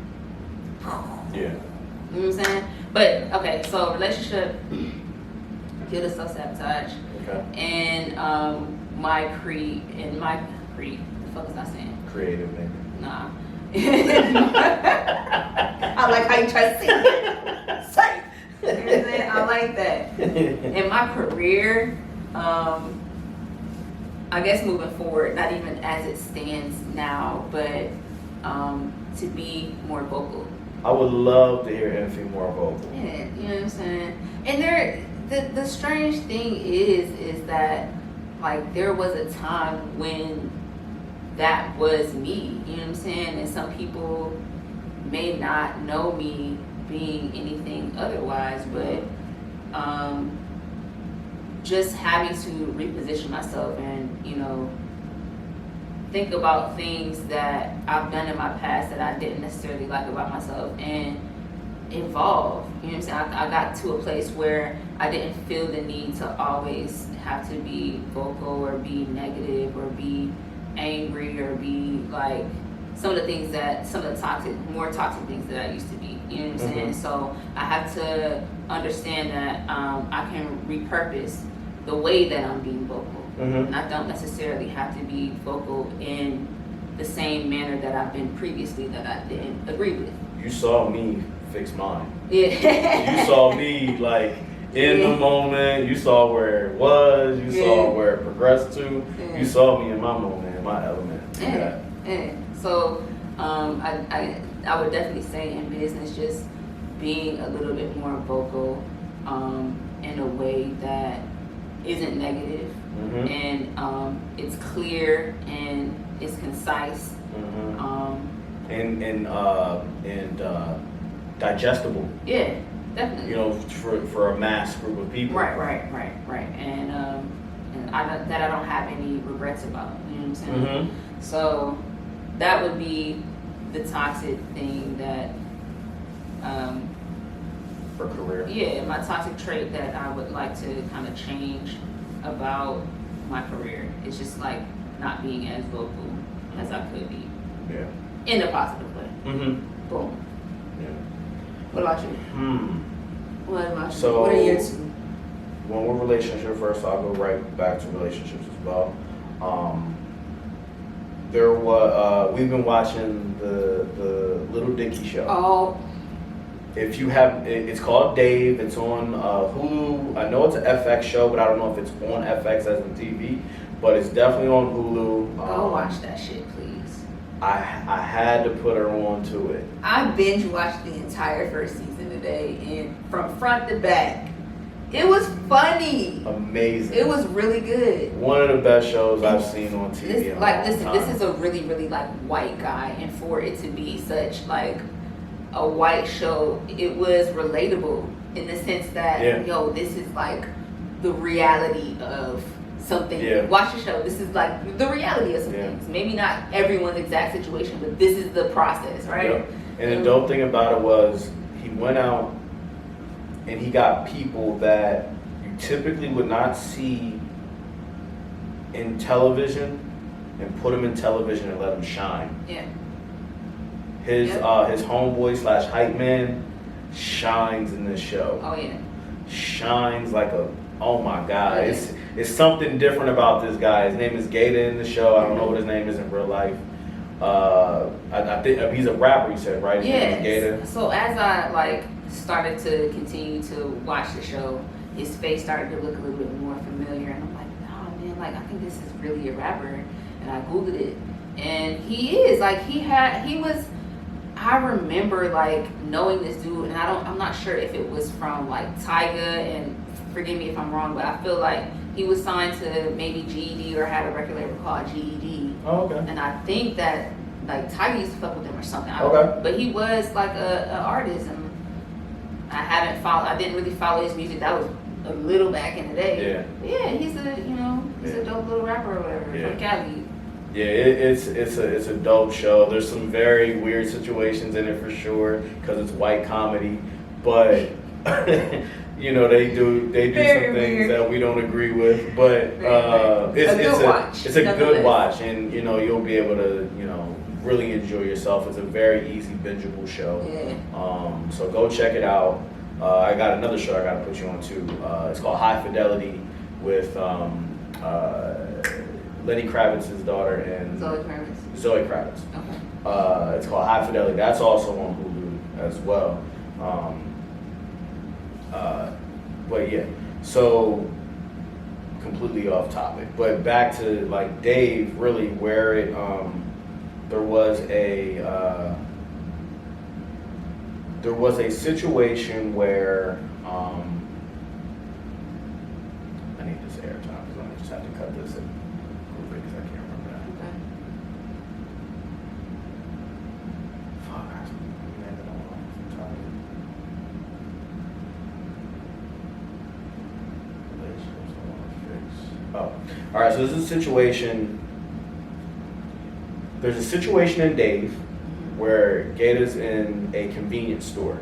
yeah. You know what I'm saying? But okay, so relationship, kill the self-sabotage. Okay. And my creed, the fuck is I saying? Creative, maybe. Nah. I like how you try to say it. Say it. You know what I'm saying? I like that. In my career, I guess moving forward, not even as it stands now, but to be more vocal. I would love to hear Infy more vocal. Yeah, you know what I'm saying? And the strange thing is that like there was a time when that was me, you know what I'm saying? And some people may not know me being anything otherwise, but just having to reposition myself and, you know, think about things that I've done in my past that I didn't necessarily like about myself and evolve. You know what I'm saying? I got to a place where I didn't feel the need to always have to be vocal or be negative or be angry or be like some of the more toxic things that I used to be. You know what I'm saying? So I have to understand that I can repurpose the way that I'm being vocal. And I don't necessarily have to be vocal in the same manner that I've been previously that I didn't agree with. You saw me fix mine. Yeah. You saw me like in the moment. You saw where it was. You saw where it progressed to. Yeah. You saw me in my moment, in my element. see that. Yeah. So I would definitely say in business, just being a little bit more vocal in a way that isn't negative, and it's clear and it's concise, and digestible. Yeah, definitely. You know, for a mass group of people. Right. And I don't have any regrets about. You know what I'm saying? So that would be the toxic thing that. For career. Yeah, my toxic trait that I would like to kind of change about my career. It's just like not being as vocal as I could be. Yeah. In a positive way. Boom. Yeah. What about you? What about you? So, what are your two? One more relationship first. I'll go right back to relationships as well. We've been watching the Little Dicky show. Oh. If you have, it's called Dave. It's on Hulu. I know it's an FX show, but I don't know if it's on FX as in TV. But it's definitely on Hulu. Go watch that shit, please. I had to put her on to it. I binge watched the entire first season today, and from front to back, it was funny. Amazing. It was really good. One of the best shows I've seen on TV. This is a really, really like white guy, and for it to be such like a white show, it was relatable in the sense that this is like the reality of something. Yeah. Watch the show. This is like the reality of some things. Maybe not everyone's exact situation, but this is the process, right? Yep. And the dope thing about it was he went out and he got people that you typically would not see in television and put them in television and let them shine. Yeah. His homeboy / hype man shines in this show. Oh yeah. Shines like oh my God. Oh, yeah. It's something different about this guy. His name is Gator in the show. I don't know what his name is in real life. I think he's a rapper, you said, right? His name is Gator. So as I started to continue to watch the show, his face started to look a little bit more familiar, and I'm like, oh man, I think this is really a rapper. And I Googled it, and he is he was. I remember knowing this dude, and I'm not sure if it was from Tyga, and forgive me if I'm wrong, but I feel like he was signed to maybe GED or had a record label called GED. Oh, okay. And I think that Tyga used to fuck with him or something. I don't know. But he was a artist, and I didn't really follow his music. That was a little back in the day. Yeah, he's a dope little rapper or whatever from Cali. Yeah, it's a dope show. There's some very weird situations in it for sure because it's white comedy, but they do very some things weird that we don't agree with. But it's a good watch, and you'll be able to really enjoy yourself. It's a very easy bingeable show. Yeah. So go check it out. I got another show I got to put you on too. It's called High Fidelity with Lenny Kravitz's daughter and Zoe Kravitz. Okay. It's called High Fidelity. That's also on Hulu as well. But yeah, so completely off topic. But back to Dave, really, where it there was a situation where I need this airtime because I just have to cut this in. Because I can't remember that. Okay. Fuck, I landed on target. Relationships I want to fix. Oh, all right. So there's a situation in Dave where Gator's in a convenience store.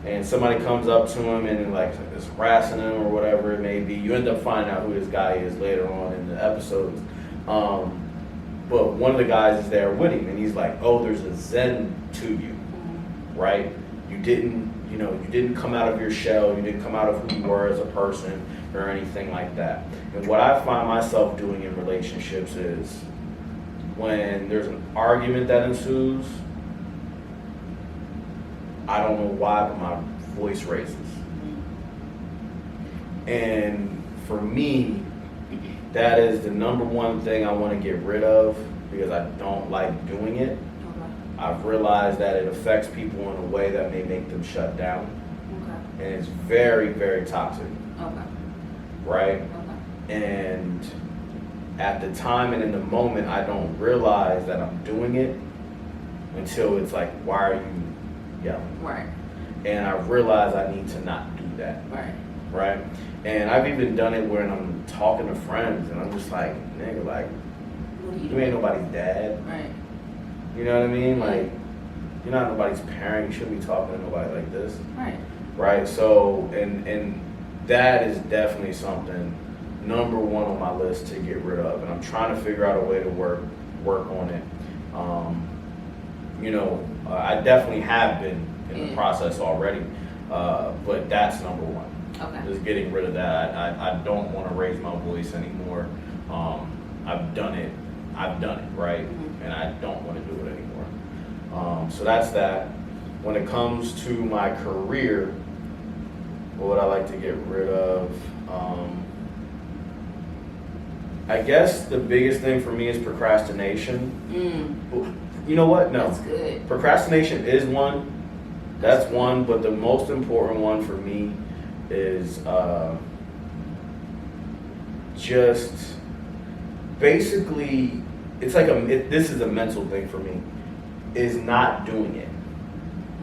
And somebody comes up to him and is harassing him or whatever it may be. You end up finding out who this guy is later on in the episodes. But one of the guys is there with him, and he's like, "Oh, there's a zen to you, right? You didn't come out of your shell. You didn't come out of who you were as a person or anything like that." And what I find myself doing in relationships is when there's an argument that ensues, I don't know why, but my voice raises. And for me, that is the number one thing I want to get rid of because I don't like doing it. Okay. I've realized that it affects people in a way that may make them shut down. Okay. And it's very, very toxic. Okay. Right? Okay. And at the time and in the moment, I don't realize that I'm doing it until it's like, why are you yelling? Right. And I realize I need to not do that. Right. Right? And I've even done it when I'm talking to friends and I'm just like, nigga, like, What are you ain't nobody's dad. Right. You know what I mean? Like, you're not nobody's parent. You shouldn't be talking to nobody like this. Right. Right? So, and that is definitely something number one on my list to get rid of. And I'm trying to figure out a way to work on it. I definitely have been in the process already. But that's number one. Okay. Just getting rid of that. I don't want to raise my voice anymore. I've done it, right? Mm-hmm. And I don't want to do it anymore. So that's that. When it comes to my career, what would I like to get rid of? I guess the biggest thing for me is procrastination. You know what? No. That's good. Procrastination is one. That's one, but the most important one for me is just basically, it's like this is a mental thing for me, is not doing it,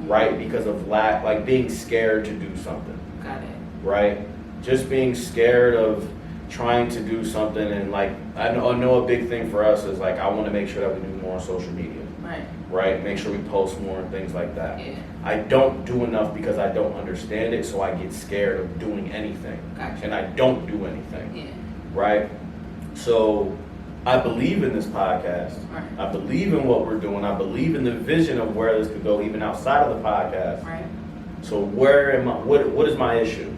right? Because of like being scared to do something. Got it. Right? Just being scared of trying to do something, and like I know a big thing for us is like I want to make sure that we do more on social media. Right. Right? Make sure we post more and things like that. Yeah. I don't do enough because I don't understand it, so I get scared of doing anything. Gotcha. And I don't do anything. Yeah. Right? So I believe in this podcast. Right. I believe in what we're doing. I believe in the vision of where this could go even outside of the podcast. Right. So where am I? What is my issue?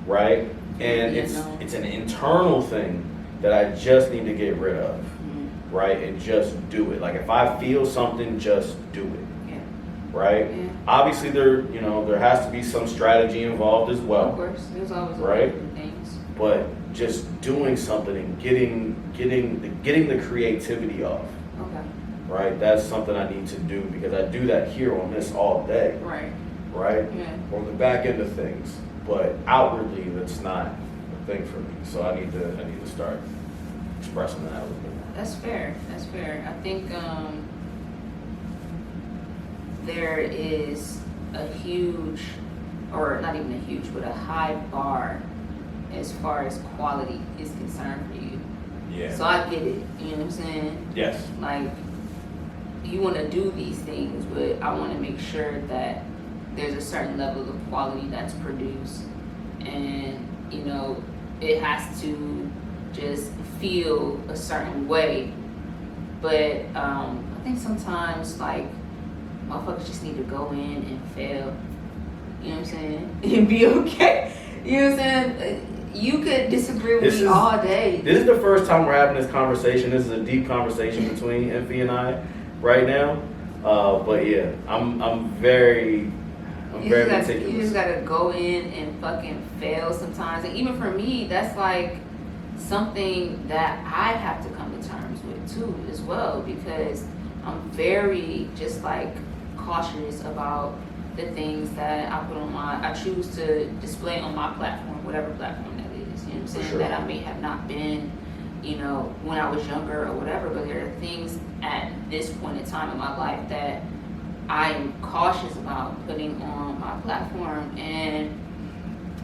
Right? And it's an internal thing that I just need to get rid of. Right? And just do it. Like if I feel something, just do it. Yeah. Right? Yeah. Obviously there has to be some strategy involved as well. Of course. There's always Right? things. But just doing something and getting the creativity off. Okay. Right? That's something I need to do because I do that here on this all day. Right. Right? Yeah. On the back end of things. But outwardly that's not a thing for me. So I need to start expressing that a little bit more. That's fair. That's fair. I think there is a huge, or not even a huge, but a high bar as far as quality is concerned for you. Yeah. So I get it. You know what I'm saying? Yes. Like, you want to do these things, but I want to make sure that there's a certain level of quality that's produced, and it has to just feel a certain way. But I think sometimes like motherfuckers just need to go in and fail. You know what I'm saying? And be okay. You know what I'm saying? You could disagree with me all day. This is the first time we're having this conversation. This is a deep conversation between Infy and I right now. But yeah, I'm very meticulous. You just gotta go in and fucking fail sometimes. And even for me, that's like something that I have to come to terms with too as well, because I'm very just like cautious about the things that I choose to display on my platform, whatever platform that is. You know what I'm saying? Sure. That I may have not been, when I was younger or whatever, but there are things at this point in time in my life that I am cautious about putting on my platform, and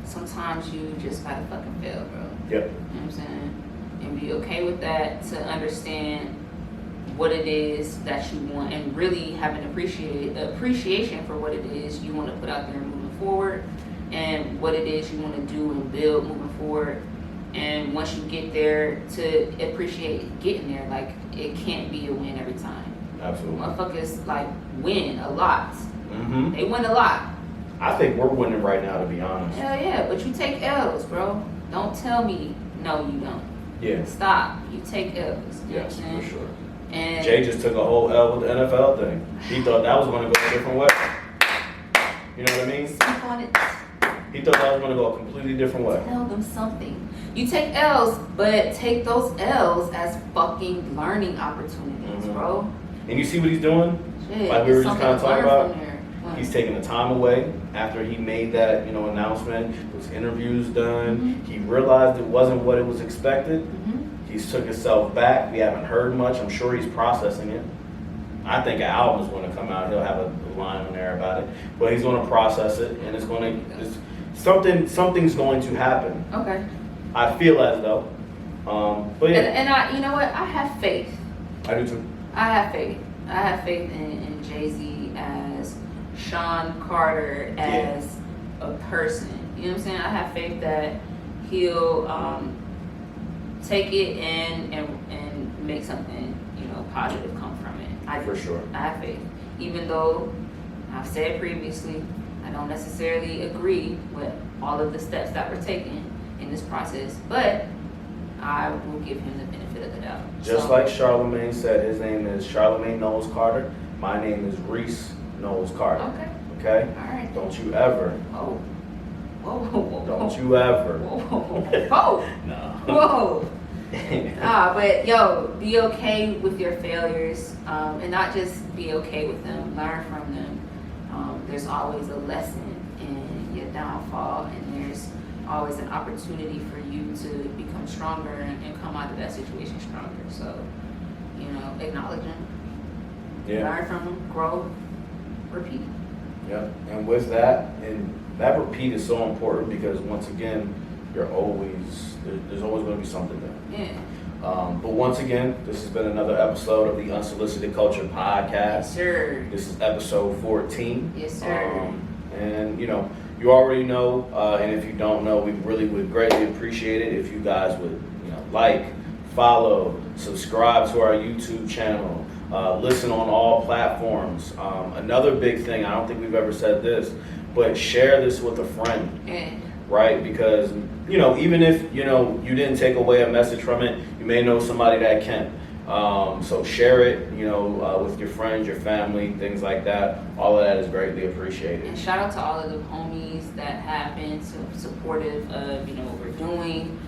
sometimes you just gotta fucking fail, bro. Yep. You know what I'm saying? And be okay with that, to understand what it is that you want, and really have an appreciation for what it is you want to put out there moving forward, and what it is you want to do and build moving forward. And once you get there, to appreciate getting there. Like, it can't be a win every time. Absolutely. Motherfuckers like win a lot. Mm-hmm. They win a lot. I think we're winning right now, to be honest. Hell yeah, but you take L's, bro. Don't tell me no, you don't. Yeah. Stop. You take L's. You Yes, know what I'm for saying? sure. And Jay just took a whole L with the NFL thing. He thought that was going to go a different way. You know what I mean? speak on it. He thought I was going to go a completely different way. Tell them something. You take L's, but take those L's as fucking learning opportunities, bro. And you see what he's doing? Shit, Like we were just something kind of to talking learn about. from there. What? He's taking the time away after he made that, announcement. His interviews done. He realized it wasn't what it was expected. He's took himself back. We haven't heard much. I'm sure he's processing it. I think an album is going to come out. He'll have a line on there about it, but he's going to process it, and it's going to something's going to happen. Okay. I feel as though, but yeah. And I, you know what? I have faith. I do too. I have faith. I have faith in Jay-Z as Sean Carter as a person. You know what I'm saying? I have faith that he'll take it and make something, positive come from it. For sure. I have faith. Even though I've said previously, I don't necessarily agree with all of the steps that were taken in this process, but I will give him the benefit of the doubt. Just like Charlemagne said, his name is Charlemagne Knowles Carter. My name is Reese Knowles Carter. Okay? All right. Don't you ever. Whoa. Don't you ever. Whoa. No. Whoa. But yo, be okay with your failures, and not just be okay with them. Learn from them. There's always a lesson in your downfall, and there's always an opportunity for you to become stronger and come out of that situation stronger. So, acknowledge them, learn from them, grow, repeat. Yep. And with that, and that repeat is so important because once again, there's always going to be something there. Yeah. But once again, this has been another episode of the Unsolicited Culture Podcast. Yes, sir. This is episode 14. Yes, sir. And you already know, and if you don't know, we really would greatly appreciate it if you guys would, like, follow, subscribe to our YouTube channel, listen on all platforms. Another big thing, I don't think we've ever said this, but share this with a friend. Yeah. Right? Because, even if, you didn't take away a message from it, you may know somebody that can. So share it, with your friends, your family, things like that. All of that is greatly appreciated. And shout out to all of the homies that have been so supportive of, what we're doing,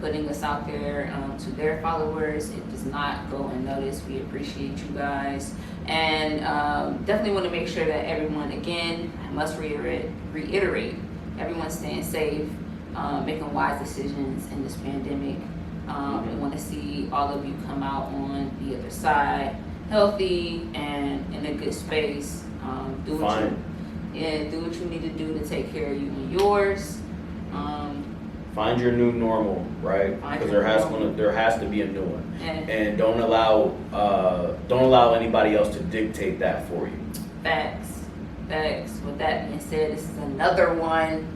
putting us out there to their followers. It does not go unnoticed. We appreciate you guys. And definitely want to make sure that everyone, again, I must reiterate, everyone's staying safe, making wise decisions in this pandemic. And want to see all of you come out on the other side healthy and in a good space. Do what you need to do to take care of you and yours. Find your new normal, right? Because there has to be a new one, and don't allow anybody else to dictate that for you. Facts. With that being said, this is another one.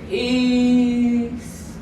Peace.